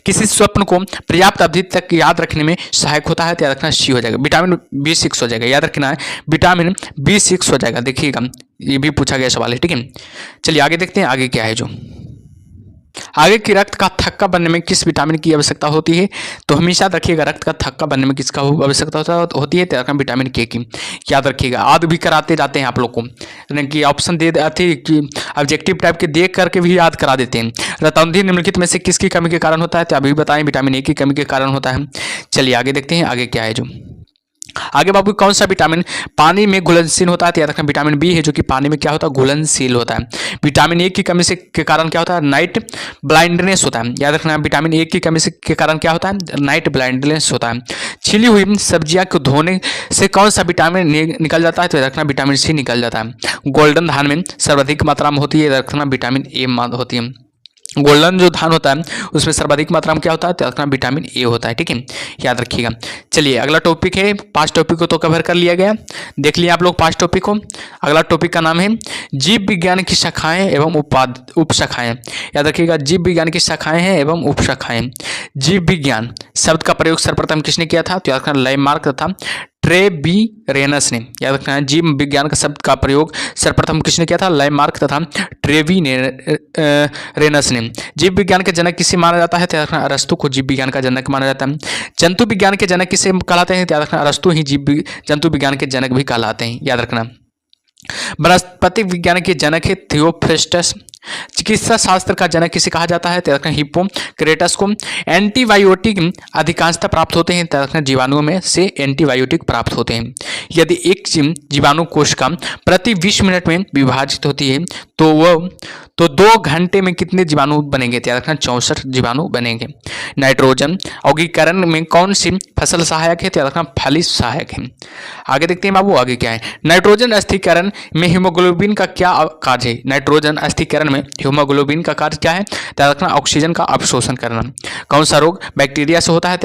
किसी स्वप्न को पर्याप्त अवधि तक याद रखने में सहायक होता है? तो याद रखना, सी हो जाएगा, विटामिन बी6 हो जाएगा, याद रखना है, विटामिन बी6 हो जाएगा। देखिएगा, ये भी पूछा गया सवाल है। ठीक है, चलिए आगे देखते हैं, आगे क्या है जो आगे की रक्त का थक्का बनने में किस विटामिन की आवश्यकता होती है? तो हमेशा रखिएगा, रक्त का थक्का बनने में किसका आवश्यकता होती है? तो विटामिन के की, याद रखिएगा। आदि भी कराते जाते हैं आप लोग को, यानी कि ऑप्शन दे देते कि ऑब्जेक्टिव टाइप के देख करके भी याद करा देते हैं। रतौंधी निम्नलिखित में से किसकी कमी के कारण होता है? तो अभी बताएं, विटामिन ए की कमी के कारण होता है। चलिए आगे देखते हैं, आगे क्या है जो आगे बाबू, कौन सा विटामिन पानी में घुलनशील होता है? तो याद रखना, विटामिन बी है जो कि पानी में क्या होता है? घुलनशील होता है। विटामिन ए की कमी से के कारण क्या होता है? नाइट ब्लाइंडनेस होता है, याद रखना, विटामिन ए की कमी से के कारण क्या होता है? नाइट ब्लाइंडनेस होता है। छिली हुई सब्जियां को धोने से कौन सा विटामिन निकल जाता है? तो याद रखना, विटामिन सी निकल जाता है। गोल्डन धान में सर्वाधिक मात्रा में होती है, याद रखना, विटामिन ए होती है। गोल्डन जो धान होता है उसमें सर्वाधिक मात्रा में क्या होता है? तो रखना, विटामिन ए होता है। ठीक है, याद रखिएगा। चलिए अगला टॉपिक है, 5 टॉपिक को तो कवर कर लिया गया, देख लिया आप लोग 5 टॉपिक को। अगला टॉपिक का नाम है जीव विज्ञान की शाखाएं एवं उपशाखाएं। याद रखिएगा, जीव विज्ञान की शाखाएं हैं एवं उपशाखाएं। जीव विज्ञान शब्द का प्रयोग सर्वप्रथम किसने किया था? तो याद रखना, लैमार्क तथा ट्रेवीरेनस ने, याद रखना है, जीव विज्ञान का शब्द का प्रयोग सर्वप्रथम किसने किया था? लैमार्क तथा ट्रेवीरेनस ने। जीव विज्ञान के जनक किसे माना जाता है? याद रखना अरस्तु को जीव विज्ञान का जनक माना जाता है। जंतु विज्ञान के जनक किसे कहलाते हैं? याद रखना अरस्तु ही जंतु विज्ञान के जनक भी कहलाते हैं, याद रखना। वनस्पति विज्ञान के जनक है थियोफ्रेस्टस। चिकित्सा शास्त्र का जनक किसे कहा जाता है? हिप्पोक्रेटस को। एंटीबायोटिक अधिकांशतः प्राप्त होते हैं जीवाणुओं में से एंटीबायोटिक प्राप्त होते हैं। यदि एक जीवाणु कोशिका प्रति 20 मिनट में विभाजित होती है तो 2 घंटे में कितने जीवाणु बनेंगे? 64 जीवाणु बनेंगे। नाइट्रोजन औगीकरण में कौन सी फसल सहायक है? फली सहायक है। आगे देखते हैं बाबू, आगे क्या है। नाइट्रोजन अस्थिकरण में हीमोग्लोबिन का क्या कार्य है? नाइट्रोजन अस्थिकरण में हीमोग्लोबिन का कार्य क्या है? ऑक्सीजन का अवशोषण करना। कौन सा रोग बैक्टीरिया से होता है?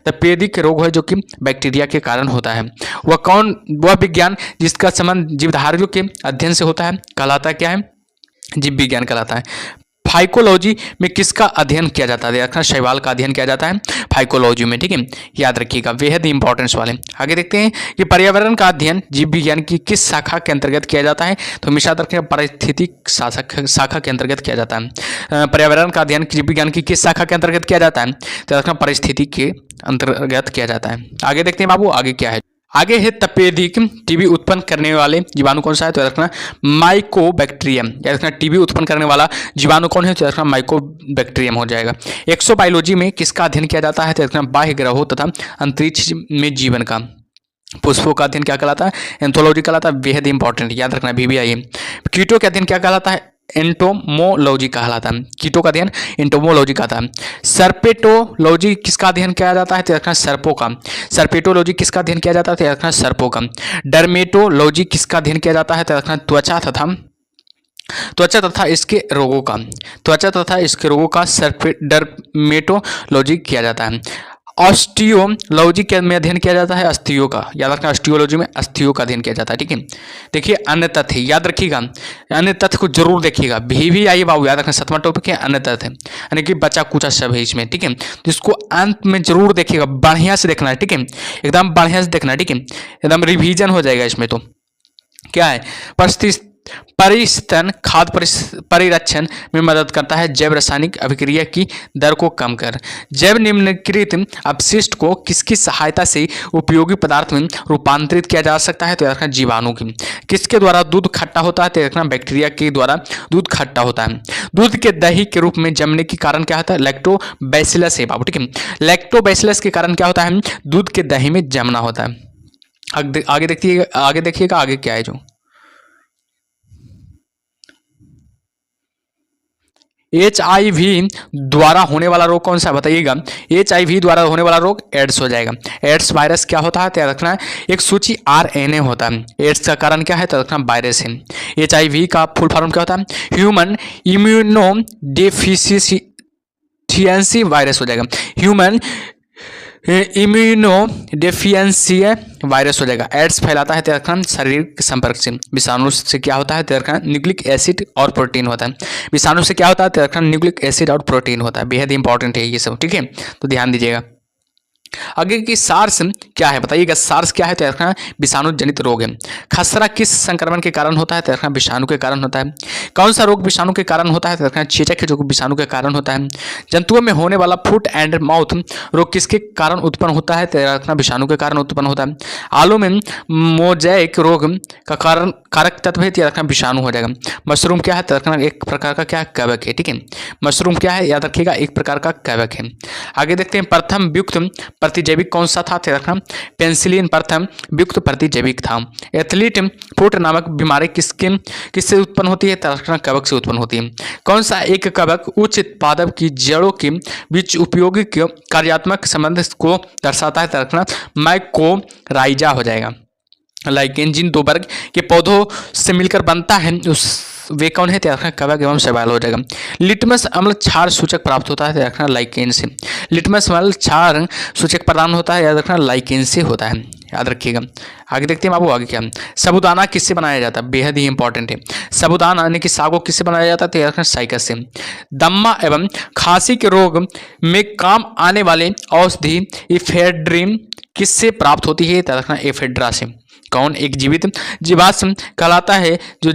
तपेदिक रोग है जो कि बैक्टीरिया के कारण होता है। वह विज्ञान जिसका संबंध जीवधारियों के अध्ययन से होता है कहलाता क्या है? जीव विज्ञान कहलाता है। फाइकोलॉजी में किसका अध्ययन किया जाता है? शैवाल का अध्ययन किया जाता है फाइकोलॉजी में, ठीक है, याद रखिएगा, बेहद इंपॉर्टेंस वाले। आगे देखते हैं कि पर्यावरण का अध्ययन जीव विज्ञान की किस शाखा के अंतर्गत किया जाता है? तो हमेशा याद रखिएगा पारिस्थितिक शाखा के अंतर्गत किया जाता है। पर्यावरण का अध्ययन जीव विज्ञान की किस शाखा के अंतर्गत किया जाता है? तो पारिस्थितिक के अंतर्गत किया जाता है। आगे देखते हैं बाबू, आगे क्या है। आगे है तपेदिक टीबी उत्पन्न करने वाले जीवाणु कौन सा है? तो रखना माइकोबैक्टीरियम। याद रखना टीबी उत्पन्न करने वाला जीवाणु कौन है? तो रखना माइकोबैक्टीरियम हो जाएगा। एक्सोबायोलॉजी में किसका अध्ययन किया जाता है? तो रखना बाह्य ग्रहों तथा अंतरिक्ष में जीवन का। पुष्पों का अध्ययन क्या कहलाता है? एंथोलॉजी कहलाता है, बेहद इंपॉर्टेंट, याद रखना VVI। कीटों का अध्ययन क्या कहलाता है? एंटोमोलॉजी कहलाता है। कीटों का अध्ययन एंटोमोलॉजी कहलाता है। सर्पेटोलॉजी किसका अध्ययन किया जाता है? तो रखना सर्पों का। सर्पेटोलॉजी किसका अध्ययन किया जाता है? तो रखना सर्पों का। डर्मेटोलॉजी किसका अध्ययन किया जाता है? तो रखना त्वचा तथा इसके रोगों का। त्वचा तथा इसके रोगों का डर्मेटोलॉजी किया जाता है। ऑस्टियोलॉजी के में अध्ययन किया जाता है अस्थियों का। याद रखना ऑस्टियोलॉजी में अस्थियों का अध्ययन किया जाता है, ठीक है। देखिए अन्य तथ्य, याद रखिएगा, अन्य तथ्य को जरूर देखिएगा। VVI बाबू, याद रखना 7वां टॉपिक है अन्य तथ्य, यानी कि बचा कुचा सब है इसमें, ठीक है। जिसको अंत में जरूर देखिएगा, बढ़िया से देखना है, ठीक है, एकदम बढ़िया से देखना है, ठीक है, एकदम रिवीजन हो जाएगा इसमें। तो क्या है? परिस्थन खाद्य परिरक्षण में मदद करता है। जैव रासायनिक अभिक्रिया की दर को कम कर। जैव निम्नलिखित अपशिष्ट को किसकी सहायता से उपयोगी पदार्थ में रूपांतरित किया जा सकता है? तो याद रखना जीवाणु की। किसके द्वारा दूध खट्टा होता है? तो याद रखना बैक्टीरिया के द्वारा दूध खट्टा होता है। दूध के दही के रूप में जमने के कारण क्या होता है? लैक्टोबैसिलस है बाबू, ठीक है। लैक्टोबैसिलस के कारण क्या होता है? दूध के दही में जमना होता है। आगे देखिएगा आगे क्या है। जो HIV द्वारा होने वाला रोग कौन सा बताइएगा? HIV द्वारा होने वाला रोग एड्स हो जाएगा। एड्स वायरस क्या होता है? याद रखना एक सूची RNA होता है। एड्स का कारण क्या है? तो रखना वायरस है। HIV का फुल फॉर्म क्या होता है? ह्यूमन इम्यूनो डेफिशिएंसी वायरस हो जाएगा। ह्यूमन इम्यूनो डेफिशिएंसी वायरस हो जाएगा। एड्स फैलाता है तेरखन शरीर के संपर्क से। विषाणु से क्या होता है? तेरखन न्यूक्लिक एसिड और प्रोटीन होता है। विषाणु से क्या होता है? तेरखन न्यूक्लिक एसिड और प्रोटीन होता है। बेहद इंपॉर्टेंट है ये सब, ठीक है, तो ध्यान दीजिएगा। आगे की सार्स क्या है बताइएगा? सार्स क्या है? तो यार विषाणु जनित रोग है। खसरा किस संक्रमण के कारण होता है? तो यार विषाणु के कारण होता है। कौन सा रोग विषाणु के कारण होता है? तो यार चेचक है जो विषाणु के कारण होता है। जंतुओं में होने वाला फुट एंड माउथ रोग किसके कारण उत्पन्न होता है? तो यार विषाणु के कारण उत्पन्न होता है। आलू में मोजैक रोग का कारण कारक तत्व है, याद रखना विषाणु हो जाएगा। मशरूम क्या है? तो रखना एक प्रकार का क्या कवक है, ठीक है। मशरूम क्या है? याद रखिएगा एक प्रकार का कवक है। आगे देखते हैं प्रथम व्युक्त प्रतिजैविक कौन सा था? तो रखना पेनिसिलिन प्रथम व्युक्त प्रतिजैविक था। एथलीट फुट नामक बीमारी किससे उत्पन्न होती है? तो रखना कवक से उत्पन्न होती है। कौन सा एक कवक उच्च पादप की जड़ों के बीच उपयोगी कार्यात्मक संबंध को दर्शाता है? तो रखना माइकोराइजा हो जाएगा। लाइकेन जिन दो वर्ग के पौधों से मिलकर बनता है वे कौन है? रखना कवक एवं शैवाल हो जाएगा। लिटमस अम्ल क्षार सूचक प्राप्त होता है, रखना लाइकेन से। लिटमस अम्ल क्षार सूचक प्रदान होता है, याद रखना लाइकेन से होता है, याद रखिएगा। आगे देखते हैं बाबू आगे क्या। साबूदाना किससे बनाया जाता है? बेहद ही इंपॉर्टेंट है। साबूदाना यानी कि सागो किससे बनाया जाता है? तो याद रखना साइकस से। दम्मा एवं खांसी के रोग में काम आने वाले औषधि इफेड्रिन किससे प्राप्त होती है? याद रखना एफेड्रा से। कौन? एक जीवित जीवाश्म कहलाता है जो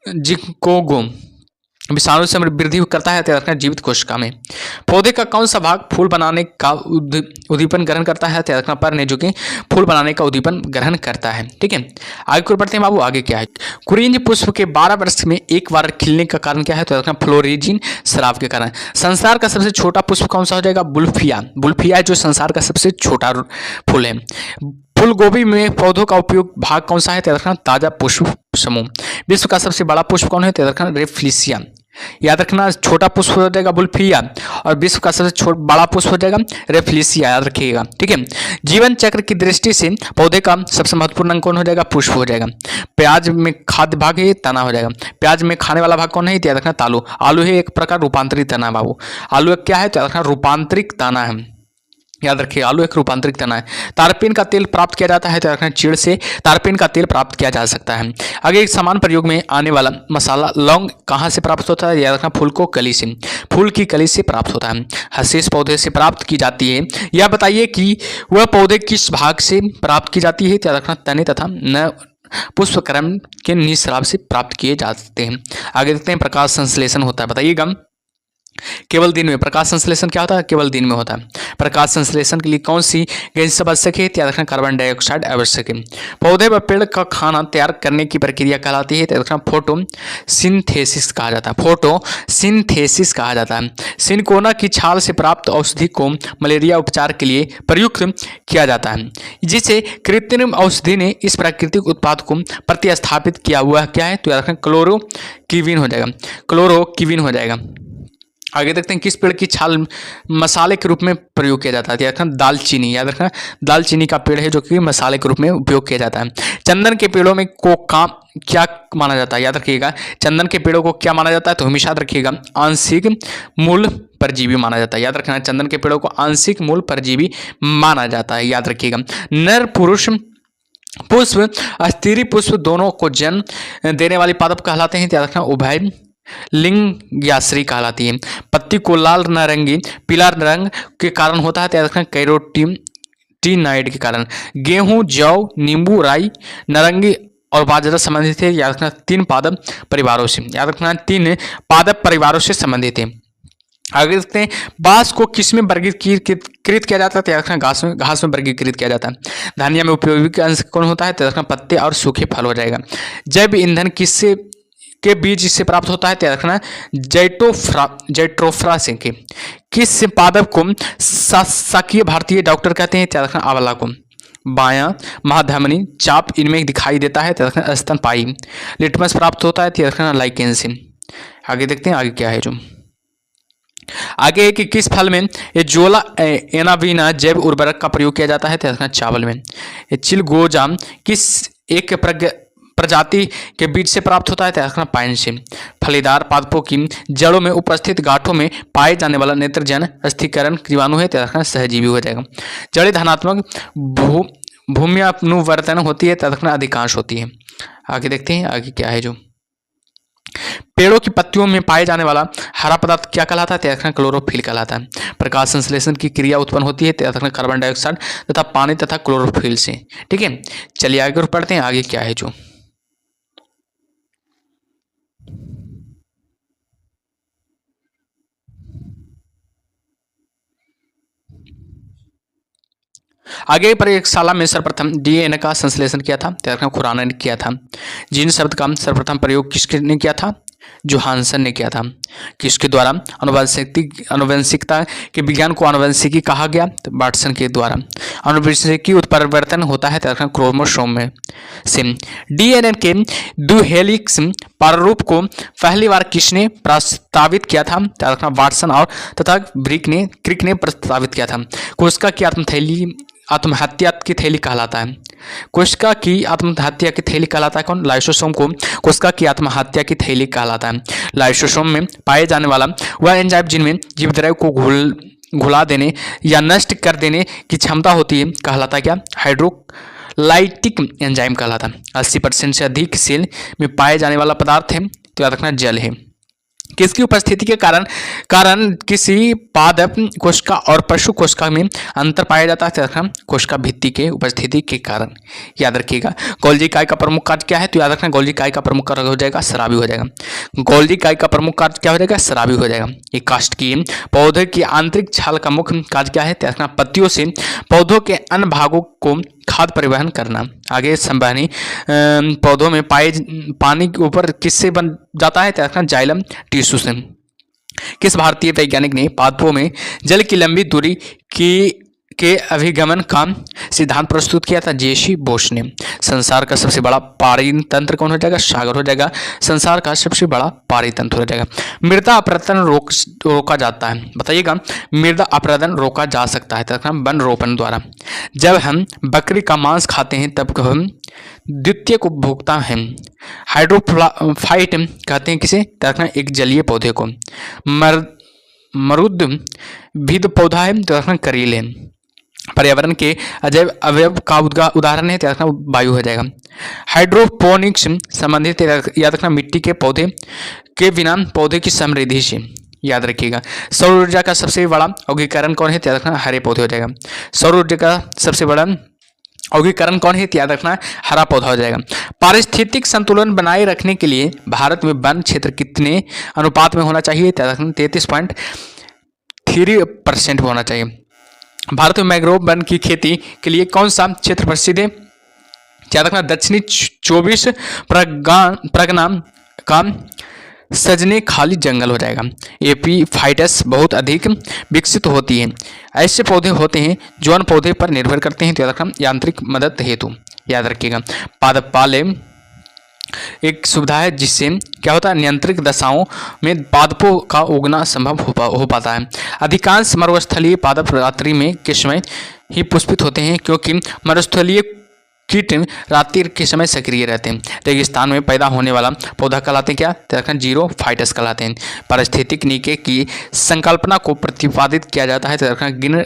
जिंकोगो विषाणु से वृद्धि करता है, याद रखना जीवित कोशिका में। पौधे का कौन सा भाग फूल बनाने का उद्दीपन ग्रहण करता है? याद रखना पर्णय, जो कि फूल बनाने का उद्दीपन ग्रहण करता है। ठीक है, आगे को बढ़ते हैं बाबू। आगे क्या है? कुरिंज पुष्प के 12 वर्ष में एक बार खिलने का कारण क्या है? तो याद रखना फ्लोरिजिन स्राव के कारण। संसार का सबसे छोटा पुष्प कौन सा हो जाएगा? बुल्फिया। बुल्फिया जो संसार का सबसे छोटा फूल है। फूल गोभी में पौधों का उपयोग भाग कौन सा है? याद रखना ताजा पुष्प समूह। विश्व का सबसे बड़ा पुष्प कौन है? याद रखना रेफ्लिसिया। याद रखना छोटा पुष्प हो जाएगा बुल्फिया और विश्व का सबसे बड़ा पुष्प हो जाएगा रेफ्लिसिया, याद रखिएगा। ठीक है, जीवन चक्र की दृष्टि से पौधे का सबसे महत्वपूर्ण अंग कौन हो जाएगा? पुष्प हो जाएगा। प्याज में खाद्य भाग है, तना हो जाएगा। प्याज में खाने वाला भाग कौन है? याद रखना तालु। आलू है एक प्रकार रूपांतरित तना बाबू। आलू क्या है? तो याद रखना रूपांतरित तना है, याद रखिए आलू एक रूपांतरित तना है। तारपीन का तेल प्राप्त किया जाता है, तो रखना चीड़ से तारपीन का तेल प्राप्त किया जा सकता है। आगे एक समान प्रयोग में आने वाला मसाला लौंग कहाँ से प्राप्त होता है? याद रखना फूल को कली से, फूल की कली से प्राप्त होता है। हशीश पौधे से प्राप्त की जाती है। यह बताइए कि वह पौधे किस भाग से प्राप्त की जाती है? याद रखना तने तथा न पुष्पक्रम के निस्राव से प्राप्त किए जाते हैं। आगे देखते हैं प्रकाश संश्लेषण होता है, बताइएगा केवल दिन में। प्रकाश संश्लेषण क्या होता है? केवल दिन में होता है। प्रकाश संश्लेषण के लिए कौन सी गैस आवश्यक है? याद रखना कार्बन डाइऑक्साइड आवश्यक है। पौधे व पेड़ का खाना तैयार करने की प्रक्रिया कहलाती है, याद रखना फोटोसिंथेसिस कहा जाता है। फोटोसिंथेसिस कहा जाता है। सिनकोना की छाल से प्राप्त औषधि को मलेरिया उपचार के लिए प्रयुक्त किया जाता है, जिसे कृत्रिम औषधि ने इस प्राकृतिक उत्पाद को प्रतिस्थापित किया हुआ क्या है? तो याद रखना क्लोरोक्विन हो जाएगा, क्लोरोक्विन हो जाएगा। आगे देखते हैं किस पेड़ की छाल मसाले के रूप में प्रयोग किया जाता है? याद रखना दालचीनी। याद रखना दालचीनी का पेड़ है जो कि मसाले के रूप में उपयोग किया जाता है। चंदन के पेड़ों में को काम क्या माना जाता है? याद रखिएगा चंदन के पेड़ों को क्या माना जाता है? तो हमेशा याद रखिएगा आंशिक मूल परजीवी माना जाता है। याद रखना चंदन के पेड़ों को आंशिक मूल परजीवी माना जाता है, याद रखिएगा। नर पुरुष पुष्प स्त्री पुष्प दोनों को जन्म देने वाली पादप कहलाते हैं, याद रखना उभय लिंग्याश्री कहलाती है। पत्ती को लाल नारंगी पीला रंग के कारण होता है, याद रखना कैरोटीनॉइड के कारण। गेहूं, जौ, नींबू, राई, नारंगी और बाजरा संबंधित है, याद रखना 3 पादप परिवारों से। याद रखना 3 पादप परिवारों से संबंधित है। आगे देखते हैं बांस को किस में वर्गीकृत किया जाता है? याद रखना घास में वर्गीकृत किया जाता है। धनिया में उपयोगी अंश कौन होता है? याद रखना पत्ते और सूखे फल हो जाएगा। जैव ईंधन किससे के बीज इससे प्राप्त होता है? याद रखना जैट्रोफा से। किस पादप को शासकीय भारतीय डॉक्टर कहते हैं? याद रखना आंवला को। बायां महाधमनी चाप इनमें दिखाई देता है, याद रखना स्तनपायी। लिटमस प्राप्त होता है, याद रखना लाइकेन से। आगे देखते हैं आगे क्या है जो आगे है कि किस फल में एजोला एनावीना जैव उर्वरक का प्रयोग किया जाता है? याद रखना चावल में। चिलगोजा किस एक प्रजाति के बीज से प्राप्त होता है? याद रखना पाइन से। फलीदार पादपों की जड़ों में उपस्थित गांठों में पाए जाने वाला नेत्रजन स्थिरीकरण जीवाणु है, याद रखना सहजीवी हो जाएगा। जड़ें धनात्मक भूम्यानुवर्तन होती है, याद रखना अधिकांश होती है। आगे देखते हैं आगे क्या है जो पेड़ों की पत्तियों में पाए जाने वाला हरा पदार्थ क्या कहलाता है? याद रखना क्लोरोफिल कहलाता है। प्रकाश संश्लेषण की क्रिया उत्पन्न होती है, याद रखना कार्बन डाइऑक्साइड तथा पानी तथा क्लोरोफिल से। ठीक है, चलिए आगे पढ़ते हैं आगे क्या है जो आगे प्रयोगशाला में सर्वप्रथम डीएनए का संश्लेषण किया था, याद रखना खुराना ने किया था। जीन शब्द का सर्वप्रथम प्रयोग किसने किया था? जोहानसन ने किया था। किसके द्वारा आनुवंशिकता के विज्ञान को आनुवंशिकी कहा गया? तो वाटसन के द्वारा। आनुवंशिकी उत्परिवर्तन होता है, याद रखना क्रोमोसोम में से। डीएनए के 2 हेलिक्स प्रारूप को पहली बार किसने प्रस्तावित किया था? याद रखना वाटसन और तथा क्रिक ने प्रस्तावित किया था। कोशिका की आत्महत्या की थैली कहलाता है। कोशिका की आत्महत्या की थैली कहलाता है कौन? लाइसोसोम को कोशिका की आत्महत्या की थैली कहलाता है। लाइसोसोम में पाए जाने वाला वह एंजाइम जिनमें जीवद्रव्य को घुला देने या नष्ट कर देने की क्षमता होती है कहलाता क्या? हाइड्रोलाइटिक एंजाइम कहलाता है। 80% से अधिक सेल में पाए जाने वाला पदार्थ है, तो याद रखना जल है। किसकी उपस्थिति के कारण कारण किसी पादप कोशिका और पशु कोशिका में अंतर पाया जाता है? तथा कोशिका भित्ति के उपस्थिति के कारण। याद रखिएगा। गोल्जी इकाई का प्रमुख कार्य क्या है? तो याद रखना गोल्जी इकाई का प्रमुख कार्य हो जाएगा स्रावी हो जाएगा। गोल्जी इकाई का प्रमुख कार्य क्या हो जाएगा? स्रावी हो जाएगा। ये काष्ठकीय पौधे की आंतरिक छाल का मुख्य कार्य क्या है? तो याद रखना पत्तियों से पौधों के अन्य भागों को खाद्य परिवहन करना। आगे संवहनी पौधों में पाए पानी के ऊपर किससे बन जाता है? तो याद रखना जाइलम टिश्यू से। किस भारतीय वैज्ञानिक ने पादपों में जल की लंबी दूरी के अभिगमन का सिद्धांत प्रस्तुत किया था? जेसी बोस ने। संसार का सबसे बड़ा पारी तंत्र कौन हो जाएगा? सागर हो जाएगा। संसार का सबसे बड़ा पारी तंत्र हो जाएगा। मृदा अपरदन रोका जाता है, बताइएगा। मृदा अपरदन रोका जा सकता है वन रोपण द्वारा। जब हम बकरी का मांस खाते हैं तब हम द्वितीय उपभोक्ता हैं। हाइड्रोफाइट कहते हैं किसे? एक जलीय पौधे को। मरुद्भिद पौधा है तो करील। पर्यावरण के अजैव अवयव का उदाहरण है तो वायु हो जाएगा। हाइड्रोपोनिक्स संबंधित याद रखना मिट्टी के पौधे के बिना पौधे की समृद्धि से। याद रखिएगा। सौर ऊर्जा का सबसे बड़ा औगिकरण कौन है? तो याद रखना हरे पौधे हो जाएगा। सौर ऊर्जा का सबसे बड़ा औगिकरण कौन है? तो याद रखना हरा पौधा हो जाएगा। पारिस्थितिक संतुलन बनाए रखने के लिए भारत में वन क्षेत्र कितने अनुपात में होना चाहिए? तो याद रखना 33.3% होना चाहिए। भारत में मैंग्रोव वन की खेती के लिए कौन सा क्षेत्र प्रसिद्ध है? याद रखना दक्षिणी 24 परगना का सजने खाली जंगल हो जाएगा। एपीफाइटस बहुत अधिक विकसित होती है। ऐसे पौधे होते हैं जो अन्य पौधे पर निर्भर करते हैं तो याद रखना यांत्रिक मदद हेतु। याद रखिएगा। पादप पाले एक सुविधा है जिससे क्या होता है? नियंत्रित दशाओं में पादपों का उगना संभव हो पाता है। अधिकांश मरुस्थलीय पादप रात्रि में के समय ही पुष्पित होते हैं क्योंकि मरुस्थलीय कीट रात्रि के समय सक्रिय रहते हैं। रेगिस्तान में पैदा होने वाला पौधा कहलाते हैं क्या? जीरो फाइटस कहलाते हैं। पारिस्थितिक नीचे की संकल्पना को प्रतिपादित किया जाता है तो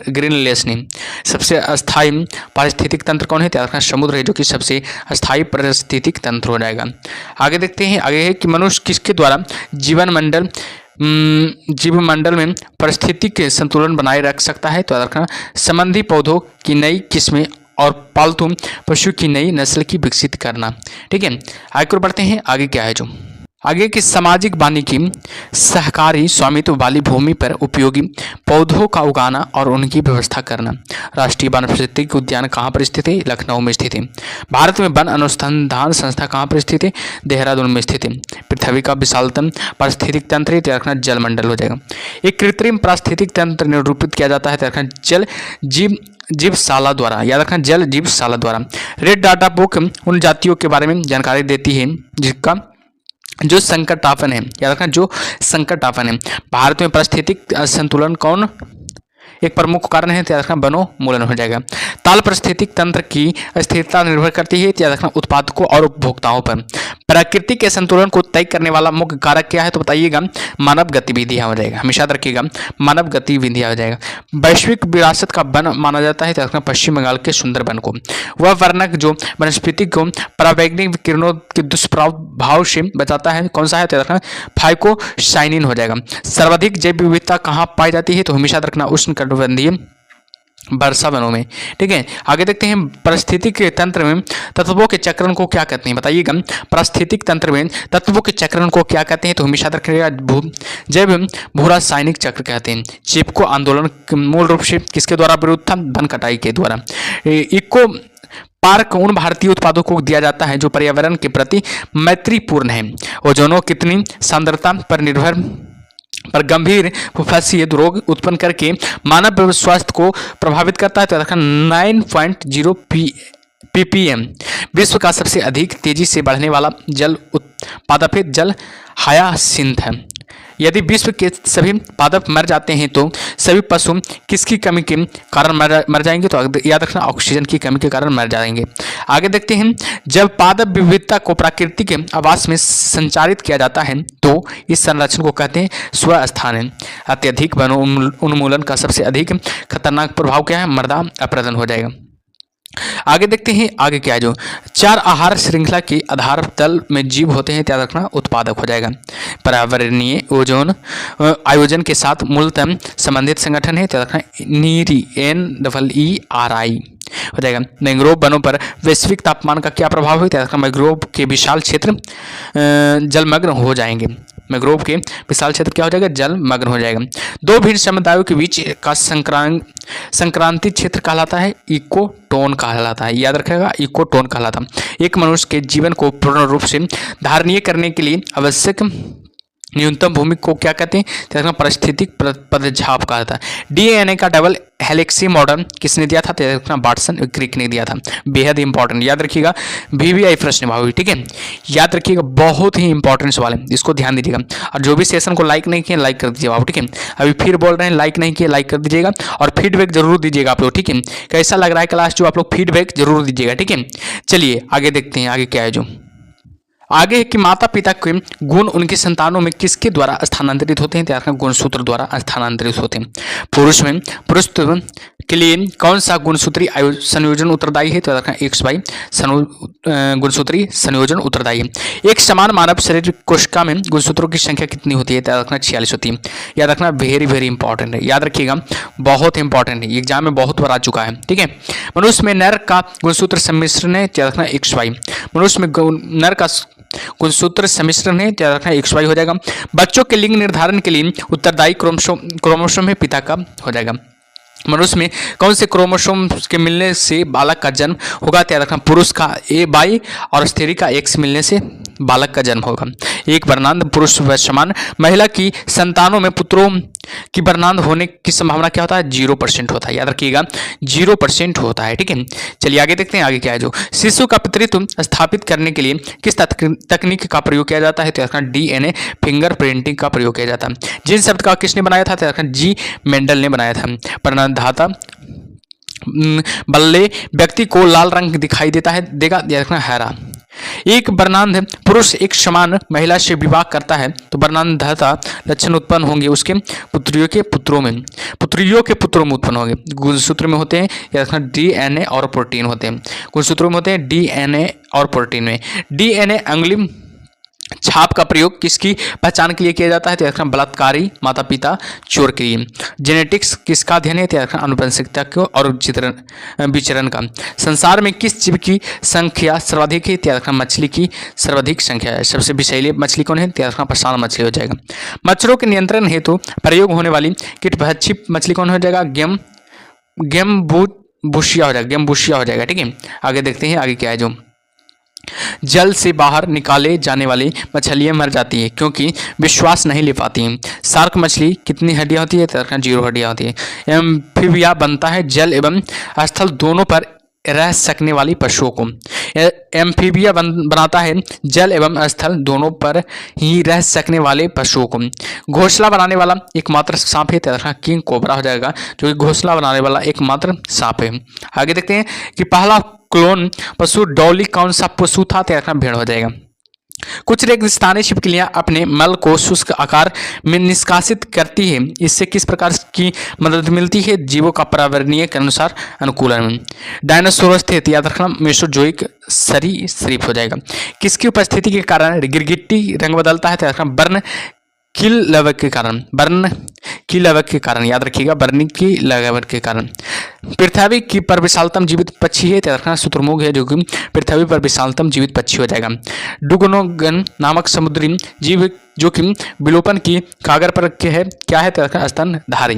ग्रीनलेस ने। सबसे अस्थायी पारिस्थितिक तंत्र कौन है? तो समुद्र है जो कि सबसे अस्थायी पारिस्थितिक तंत्र हो जाएगा। आगे देखते हैं। आगे है कि मनुष्य किसके द्वारा जीव मंडल में पारिस्थितिक संतुलन बनाए रख सकता है? तो रखना संबंधी पौधों की नई किस्में और पालतू पशु की नई नस्ल की विकसित करना। ठीक है। आगे बढ़ते हैं। आगे क्या है? जो आगे की सामाजिक वानिकी सहकारी स्वामित्व वाली भूमि पर उपयोगी पौधों का उगाना और उनकी व्यवस्था करना। राष्ट्रीय वन पारिस्थितिक उद्यान कहाँ पर स्थित है? लखनऊ में स्थित है। भारत में वन अनुसंधान संस्था कहाँ पर स्थित है? देहरादून में स्थित है। पृथ्वी का विशालतम पारिस्थितिक तंत्र है रखना जलमंडल हो जाएगा। एक कृत्रिम पारिस्थितिक तंत्र निरूपित किया जाता है रखना जल जीवशाला द्वारा। याद रखना जल जीवशाला द्वारा। रेड डाटा बुक उन जातियों के बारे में जानकारी देती है जिसका जो संकटापन है। याद रखना जो संकटापन है। भारत में पारिस्थितिक संतुलन कौन एक प्रमुख कारण है? याद रखना वनोन्मूलन हो जाएगा। ताल पारिस्थितिक तंत्र की स्थिरता निर्भर करती है याद रखना उत्पादकों और उपभोक्ताओं पर। प्रकृति के संतुलन को तय करने वाला मुख्य कारक क्या है? तो बताइएगा मानव गतिविधियां हो जाएगा। हमेशा रखिएगा मानव गतिविधियां हो जाएगा। वैश्विक विरासत का वन माना जाता है तो पश्चिम बंगाल के सुंदरबन को। वह वर्णक जो वनस्पति को पराबैंगनी किरणों के दुष्प्रभाव से बचाता है कौन सा है? तो रखना फाइकोसाइनिन हो जाएगा। सर्वाधिक जैव विविधता कहाँ पाई जाती है? तो हमेशा रखना उष्णकटिबंधीय वर्षा वनों में। ठीक है। आगे देखते हैं। पारिस्थितिक तंत्र में तत्वों के चक्रण को क्या कहते हैं? बताइएगा पारिस्थितिक तंत्र में तत्वों के चक्रण को क्या कहते हैं? तो हमेशा रखिएगा जैव भू रासायनिक चक्र कहते हैं। चिपको आंदोलन मूल रूप से किसके द्वारा विरोध था? वन कटाई के द्वारा। इको पार्क उन भारतीय उत्पादों को दिया जाता है जो पर्यावरण के प्रति मैत्रीपूर्ण है। ओजोन कितनी सांद्रता पर गंभीर फुफ्फुसीय रोग उत्पन्न करके मानव स्वास्थ्य को प्रभावित करता है तो 9.0 ppm। विश्व का सबसे अधिक तेजी से बढ़ने वाला जल पादप जल हायासिंथ है। यदि विश्व के सभी पादप मर जाते हैं तो सभी पशु किसकी कमी के कारण मर जाएंगे? तो याद रखना ऑक्सीजन की कमी के कारण मर जाएंगे। आगे देखते हैं। जब पादप विविधता को प्राकृतिक आवास में संचारित किया जाता है तो इस संरक्षण को कहते हैं स्वस्थान। अत्यधिक वन उन्मूलन का सबसे अधिक खतरनाक प्रभाव क्या है? मृदा अपरदन हो जाएगा। आगे देखते हैं आगे क्या है जो 4 आहार श्रृंखला के आधार तल में जीव होते हैं, याद रखना उत्पादक हो जाएगा। पर्यावरणीय ओजोन आयोजन के साथ मूलतः संबंधित संगठन है, याद रखना नीरी NEERI हो जाएगा। मैंग्रोव वनों पर वैश्विक तापमान का क्या प्रभाव है, याद रखना मैंग्रोव के विशाल क्षेत्र जलमग्न हो जाएंगे। मैंग्रोव के विशाल क्षेत्र क्या हो जाएगा, जलमग्न हो जाएगा। दो भिन्न समुदायों के बीच का संक्रांति क्षेत्र कहलाता है, इकोटोन कहलाता है, याद रखेगा इकोटोन कहलाता है। एक मनुष्य के जीवन को पूर्ण रूप से धारणीय करने के लिए आवश्यक न्यूनतम भूमि को क्या कहते हैं, परिस्थितिक पदछाप कहा था। DNA का डबल हेलिक्सी मॉडल किसने दिया था, वाटसन क्रिक ने दिया था। बेहद इंपॉर्टेंट, याद रखिएगा VVI प्रश्न भावी, ठीक है, याद रखिएगा बहुत ही इंपॉर्टेंट सवाल है, इसको ध्यान दीजिएगा। और जो भी सेशन को लाइक नहीं किए लाइक कर दीजिएगा आप, ठीक है। अभी फिर बोल रहे हैं लाइक नहीं किए लाइक कर दीजिएगा और फीडबैक जरूर दीजिएगा आप लोग, ठीक है। कैसा लग रहा है क्लास जो आप लोग फीडबैक जरूर दीजिएगा, ठीक है। चलिए आगे देखते हैं आगे क्या है जो आगे है कि माता पिता के गुण उनकी संतानों में किसके द्वारा स्थानांतरित होते हैं, तैयार गुणसूत्र द्वारा स्थानांतरित होते हैं। पुरुष के लिए कौन सा गुणसूत्री संयोजन उत्तरदायी है, तो XY गुणसूत्री संयोजन उत्तरदायी है। एक समान मानव शरीर कोशिका में गुणसूत्रों की संख्या कितनी होती है, तो 46 होती है। याद रखना वेरी इंपॉर्टेंट है, याद रखिएगा बहुत इंपॉर्टेंट है, एग्जाम में बहुत बार आ चुका है, ठीक है। मनुष्य में नर का गुणसूत्र सम्मिश्रण है, याद रखना XY। मनुष्य में नर का गुणसूत्र सम्मिश्रण है, याद रखना XY हो जाएगा। बच्चों के लिंग निर्धारण के लिए उत्तरदायी क्रोमोसोम है, पिता का हो जाएगा। मनुष्य में कौन से क्रोमोसोम के मिलने से बालक का जन्म होगा, याद रखना पुरुष का Y और स्त्री का X मिलने से बालक का जन्म होगा। एक वर्णांध पुरुष व समान महिला की संतानों में पुत्रों की वर्णांध होने की संभावना क्या होता है, 0% होता है, याद रखिएगा 0% होता है, ठीक है। चलिए आगे देखते हैं आगे क्या है जो शिशु का पितृत्व स्थापित करने के लिए किस तकनीक का प्रयोग किया जाता है, तो DNA फिंगर प्रिंटिंग का प्रयोग किया जाता है। जिन शब्द का किसने बनाया था, तो G मेंडल ने बनाया था। वर्णांधाता बल्ले व्यक्ति को लाल रंग दिखाई देता है, देगा, याद रखना हरा। एक वर्णांध पुरुष एक समान महिला से विवाह करता है तो वर्णांधता लक्षण उत्पन्न होंगे उसके पुत्रियों के पुत्रों में उत्पन्न होंगे। गुणसूत्र में होते हैं, याद रखना DNA और प्रोटीन होते हैं। गुणसूत्रों में होते हैं DNA और प्रोटीन में। DNA अंगुली छाप का प्रयोग किसकी पहचान के लिए किया जाता है, तो रखना बलात्कारी माता पिता चोर के लिए। जेनेटिक्स किसका अध्ययन है, तो रखना अनुवंशिकता को और विचरण का। संसार में किस जीव की संख्या सर्वाधिक है, तो रखना मछली की सर्वाधिक संख्या है। सबसे विषैली मछली कौन है, तो रखना प्रसान मछली हो जाएगा। मच्छरों के नियंत्रण हेतु प्रयोग होने वाली कीटभक्षी मछली कौन हो जाएगा, गेम्बुशिया हो जाएगा, गेम्बुशिया हो जाएगा, ठीक है। आगे देखते हैं आगे क्या है जो जल से बाहर निकाले जाने वाली मछलियां मर जाती है क्योंकि विश्वास नहीं ले पाती हैं। शार्क मछली कितनी हड्डियां होती है, तो 0 हड्डियां होती है। एम्फीबिया बनता है जल एवं स्थल दोनों पर रह सकने वाली पशुओं को। एम्फीबिया बनाता है जल एवं स्थल दोनों पर ही रह सकने वाले पशुओं को। घोंसला बनाने वाला एकमात्र सांप है, तो किंग कोबरा हो जाएगा, जो कि घोंसला बनाने वाला एकमात्र सांप है। आगे देखते हैं कि पहला क्लोन पशु डॉली कौन सा पशु था, तो भेड़ हो जाएगा। कुछ रेगिस्तानी छिपकलियां अपने मल को शुष्क आकार में निष्कासित करती है, इससे किस प्रकार की मदद मिलती है, जीवों का पर्यावरणीय के अनुसार अनुकूलन। डायनासोरस थे, याद रखना मेसोजोइक सरीसृप हो जाएगा। किसकी उपस्थिति के कारण गिरगिट्टी रंग बदलता है, तो याद रखना बर्न किल लवक के कारण, याद रखिएगा बर्नी की लगावट के कारण। पृथ्वी की पर विशालतम जीवित पक्षी है, तो रखना शुतुरमुर्ग है, जो कि पृथ्वी पर विशालतम जीवित पक्षी हो जाएगा। डुगोनोगन नामक समुद्री जीव जो कि विलोपन की कागर पर है, क्या है, तो रखना स्तनधारी।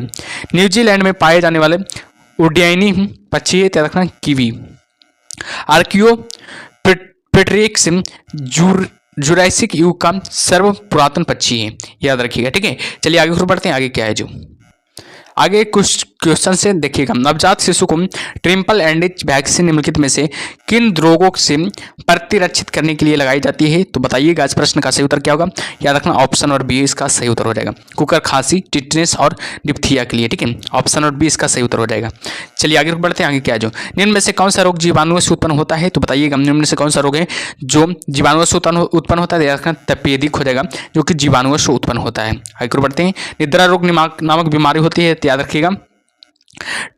न्यूजीलैंड में पाए जाने वाले उड्डयनी पक्षी है, तो रखना कीवी। आर्कियोपेट्रिक्स जुरासिक युग का सर्व पुरातन पक्षी है, याद रखिएगा, ठीक है। चलिए आगे बढ़ते हैं आगे क्या है जो आगे कुछ क्वेश्चन से देखिएगा। नवजात शिशु को ट्रिपल एंडेज वैक्सीन निम्नलिखित में से किन रोगों से प्रतिरक्षित करने के लिए लगाई जाती है, तो बताइएगा इस प्रश्न का सही उत्तर क्या होगा। याद रखना ऑप्शन और बी इसका सही उत्तर हो जाएगा। कुकर खांसी, टिटनेस और डिप्थिया के लिए, ठीक है, ऑप्शन और बी इसका सही उत्तर हो जाएगा। चलिए आगे बढ़ते हैं आगे क्या है जो निम्न में से कौन सा रोग जीवाणुओं से उत्पन्न होता है, तो बताइएगा निम्न में से कौन सा रोग है जो जीवाणुओं से उत्पन्न होता है। याद रखना तपेदिक हो जाएगा, जो कि जीवाणुओं से उत्पन्न होता है। आगे बढ़ते हैं। निद्रा रोग नामक बीमारी होती है, याद रखिएगा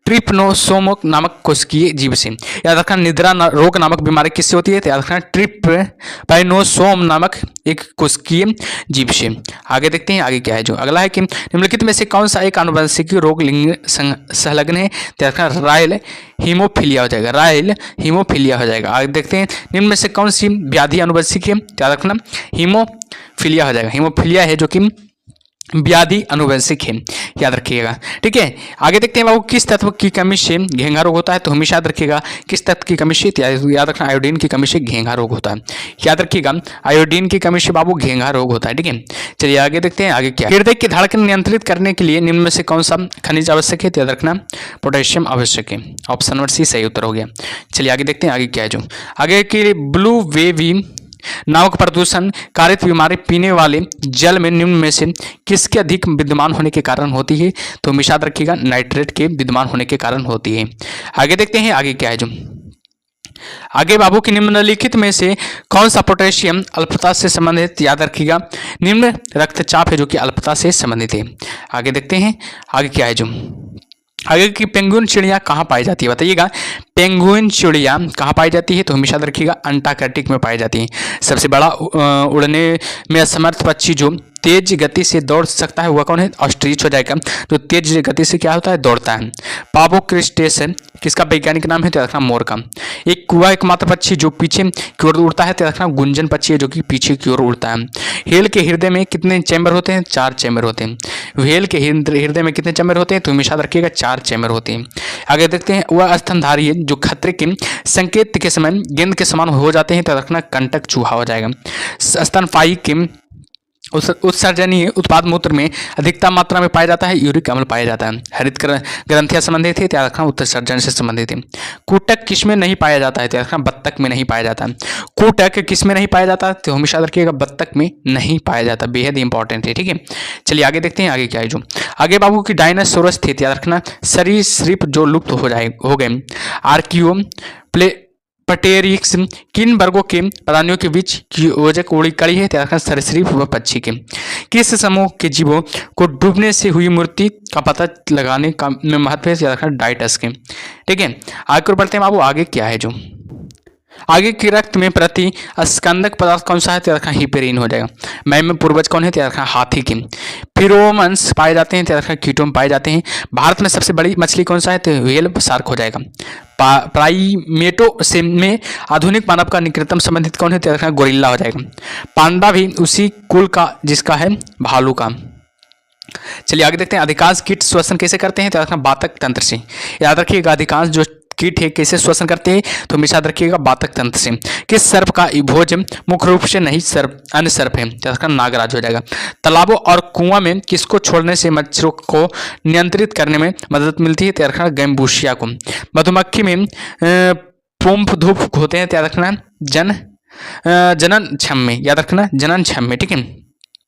ट्रिपनोसोम नामक कोशिकीय जीव से। याद रखना निद्रा रोग नामक बीमारी किससे होती है, तो याद रखना ट्रिपनोसोम नामक एक कोशिकीय जीव से। आगे देखते हैं आगे क्या है जो अगला है कि निम्नलिखित में से कौन सा एक आनुवंशिक रोग लिंग संलग्न है, तो याद रखना रायल हीमोफीलिया हो जाएगा, रायल हीमोफीलिया हो जाएगा। आगे देखते हैं निम्न में से कौन सी व्याधि आनुवंशिक है, तो याद रखना हीमोफीलिया हो जाएगा। हीमोफीलिया है जो कि व्याधि आनुवंशिक है, याद रखिएगा। ठीक है, आगे देखते हैं बाबू किस तत्व की कमी से घेंघा रोग होता है, तो हमेशा याद रखिएगा किस तत्व की कमी से, याद रखना आयोडीन की कमी से घेंघा रोग होता है। याद रखिएगा आयोडीन की कमी से बाबू घेंघा रोग होता है। ठीक है, चलिए आगे देखते हैं आगे क्या। हृदय की धड़कन नियंत्रित करने के लिए निम्न में से कौन सा खनिज आवश्यक है, तो याद रखना पोटेशियम आवश्यक है। ऑप्शन नंबर सी सही उत्तर हो गया। चलिए आगे देखते हैं आगे क्या है जो आगे की ब्लू वेवी नामक प्रदूषण कारित बीमारी पीने वाले जल में निम्न में से किसके अधिक विद्यमान होने के कारण होती है, तो हमेशा याद रखिएगा नाइट्रेट के विद्यमान होने के कारण होती है। आगे देखते हैं आगे क्या है जो आगे बाबू की निम्नलिखित में से कौन सा पोटेशियम अल्पता से संबंधित, याद रखिएगा निम्न रक्तचाप है जो कि अल्पता से संबंधित है। आगे देखते हैं आगे क्या है जो आगे की पेंगुइन चिड़िया कहाँ पाई जाती है, बताइएगा पेंगुइन चिड़िया कहाँ पाई जाती है, तो हमेशा याद रखिएगा अंटार्कटिक में पाई जाती है। सबसे बड़ा उड़ने में असमर्थ पक्षी जो तेज गति से दौड़ सकता है वह कौन है, ऑस्ट्रिच हो जाएगा, जो तेज गति से क्या होता है दौड़ता है। पाबो क्रिस्टेसन किसका वैज्ञानिक नाम है, तो रखना मोर का। एक कुआ एकमात्र पक्षी जो पीछे की ओर उड़ता है, तो रखना गुंजन पक्षी है जो कि पीछे की ओर उड़ता है। व्हेल के हृदय में कितने चैम्बर होते हैं, 4 चैम्बर होते हैं। व्हेल के हृदय में कितने चैम्बर होते हैं, तो हमेशा रखिएगा 4 चैम्बर होते हैं। आगे देखते हैं वह स्तनधारी है जो खतरे के संकेत के समय गेंद के समान हो जाते हैं, तो रखना कंटक चूहा हो जाएगा। स्तनपायी के उत्सर्जनीय उत्पाद मूत्र में अधिकतम मात्रा में पाया जाता है, यूरिक अम्ल पाया जाता है। हरित ग्रंथियां संबंधित है, त्याग रखना उत्सर्जन से संबंधित है। कूटक किस में नहीं पाया जाता है, त्याग रखना बत्तख में नहीं पाया जाता है। कूटक किस में नहीं पाया जाता, तो हमेशा रखिएगा बत्तख में नहीं पाया जाता, बेहद इंपॉर्टेंट है। ठीक है, चलिए आगे देखते हैं आगे क्या है जो आगे बाबू की डायनासोरस थे, याद रखना सरीसृप जो लुप्त हो गए। आर्कियो प्ले पटेरिक्स किन वर्गों के प्राणियों के बीच की योजक उड़ी कड़ी है, त्याग सरीसृप व पक्षी के। किस समूह के जीवों को डूबने से हुई मृत्यु का पता लगाने का में महत्व है, त्याग डाइटस के। ठीक है, आगे बढ़ते हैं बाबू आगे क्या है जो आगे के रक्त में प्रति स्कंदक पदार्थ कौन सा है, तो रखा हिपेरिन हो जाएगा। मैम में पूर्वज कौन है, तो रखा हाथी के। फिरोमन्स पाए जाते हैं, तो रखा कीटोन पाए जाते हैं। भारत में सबसे बड़ी मछली कौन सा है, तो व्हेल शार्क हो जाएगा। प्राइमेटो से में आधुनिक मानव का निकटतम संबंधित कौन है, तो रखा गोरिल्ला हो जाएगा। पांडा भी उसी कुल का जिसका है भालू का। चलिए आगे देखते हैं अधिकांश कीट श्वसन कैसे करते हैं, तो रखना बातक तंत्र से। याद रखिएगा अधिकांश जो कीट है कैसे श्वसन करते हैं, तो हमेशा याद रखिएगा बातक तंत्र से। किस सर्प का भोज मुख्य रूप से नहीं सर्प अन्य सर्प है, तो इसका नागराज हो जाएगा। तालाबों और कुआं में किसको छोड़ने से मच्छरों को नियंत्रित करने में मदद मिलती है, तो रखना गैम्बूशिया को। मधुमक्खी में पुंफ धूप होते हैं, तो याद रखना जनन छम में, याद रखना जनन छम में। ठीक है,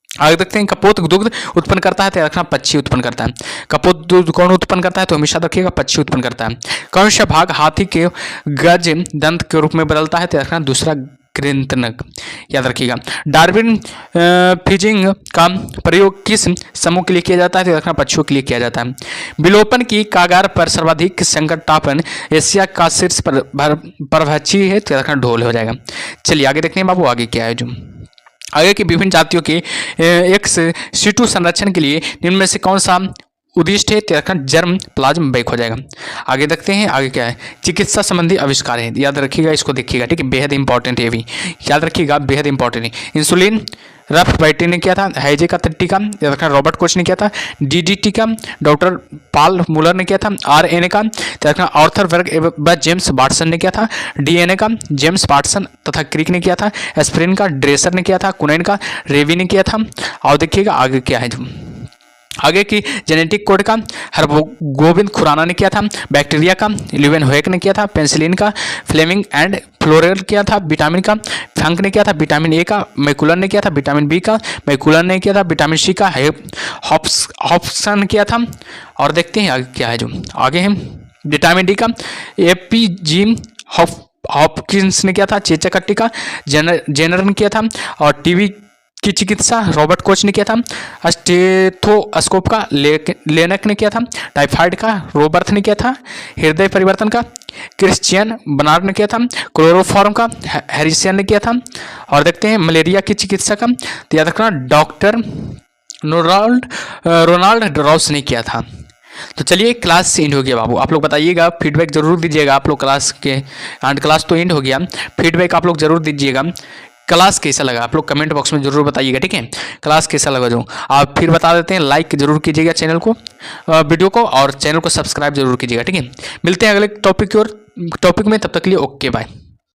आगे देखते हैं कपोत दुग्ध उत्पन्न करता है, तो रखना पक्षी उत्पन्न करता है। कपोत दुग्ध कौन उत्पन्न करता है, तो हमेशा रखिएगा पक्षी उत्पन्न करता है। कौन सा भाग हाथी के गज दंत के रूप में बदलता है, तो रखना दूसरा कृंतनक, याद रखिएगा। डार्विन फिजिंग का प्रयोग किस समूह के लिए किया जाता है, तो रखना पक्षियों के लिए किया जाता है। विलोपन की कागार पर सर्वाधिक संकटापन एशिया का शीर्ष परभक्षी है, तो रखना ढोल हो जाएगा। चलिए आगे देखते हैं बाबू आगे क्या है जो आगे की विभिन्न जातियों के एक्स सीटू संरक्षण के लिए निम्न में से कौन सा उद्दिष्ट है, तो जर्म प्लाज्म बैक हो जाएगा। आगे देखते हैं आगे क्या है चिकित्सा संबंधी आविष्कार है, याद रखिएगा इसको देखिएगा। ठीक है, बेहद इंपॉर्टेंट है, ये भी याद रखिएगा बेहद इंपॉर्टेंट है। इंसुलिन रफ बैटी ने किया था, हैजे का टीका याद रखना रॉबर्ट कोच ने किया था। डीडीटी का डॉक्टर पॉल मुलर ने किया था। आरएनए का याद रखना आर्थर वर्ग व जेम्स वाटसन ने किया था। डीएनए का जेम्स वाटसन तथा क्रिक ने किया था। एस्पिरिन का ड्रेसर ने किया था। कुनैन का रेवी ने किया था। और देखिएगा आगे क्या है जो आगे की जेनेटिक कोड का हरगोविंद खुराना ने किया था। बैक्टीरिया का ल्यूवेनहोएक ने किया था। पेंसिलिन का फ्लेमिंग एंड फ्लोरेल किया था। विटामिन का फंक ने किया था। विटामिन ए का मैकुलर ने किया था। विटामिन बी का मैकुलर ने किया था। विटामिन सी का हॉप्सन किया था। और देखते हैं आगे क्या है जो आगे है विटामिन डी का एपीजी हॉपकिंस ने किया था। चेचा कट्टी का जेनर ने किया था। और टीवी की चिकित्सा रॉबर्ट कोच ने किया था। स्टेथोस्कोप का लेनक ने किया था। टाइफाइड का रोबर्थ ने किया था। हृदय परिवर्तन का क्रिश्चियन बर्नार्ड ने किया था। क्लोरोफॉर्म का हैरिसियन ने किया था। और देखते हैं मलेरिया की चिकित्सा का, तो याद रखना डॉक्टर रोनाल्ड रॉस ने किया था। तो चलिए क्लास एंड हो गया बाबू, आप लोग बताइएगा, फीडबैक जरूर दीजिएगा आप लोग क्लास के। एंड क्लास तो एंड हो गया, फीडबैक आप लोग जरूर दीजिएगा, क्लास कैसा लगा आप लोग कमेंट बॉक्स में जरूर बताइएगा, ठीक है। क्लास कैसा लगा जो आप फिर बता देते हैं, लाइक जरूर कीजिएगा चैनल को, वीडियो को, और चैनल को सब्सक्राइब जरूर कीजिएगा, ठीक है। मिलते हैं अगले टॉपिक में, तब तक के लिए ओके बाय।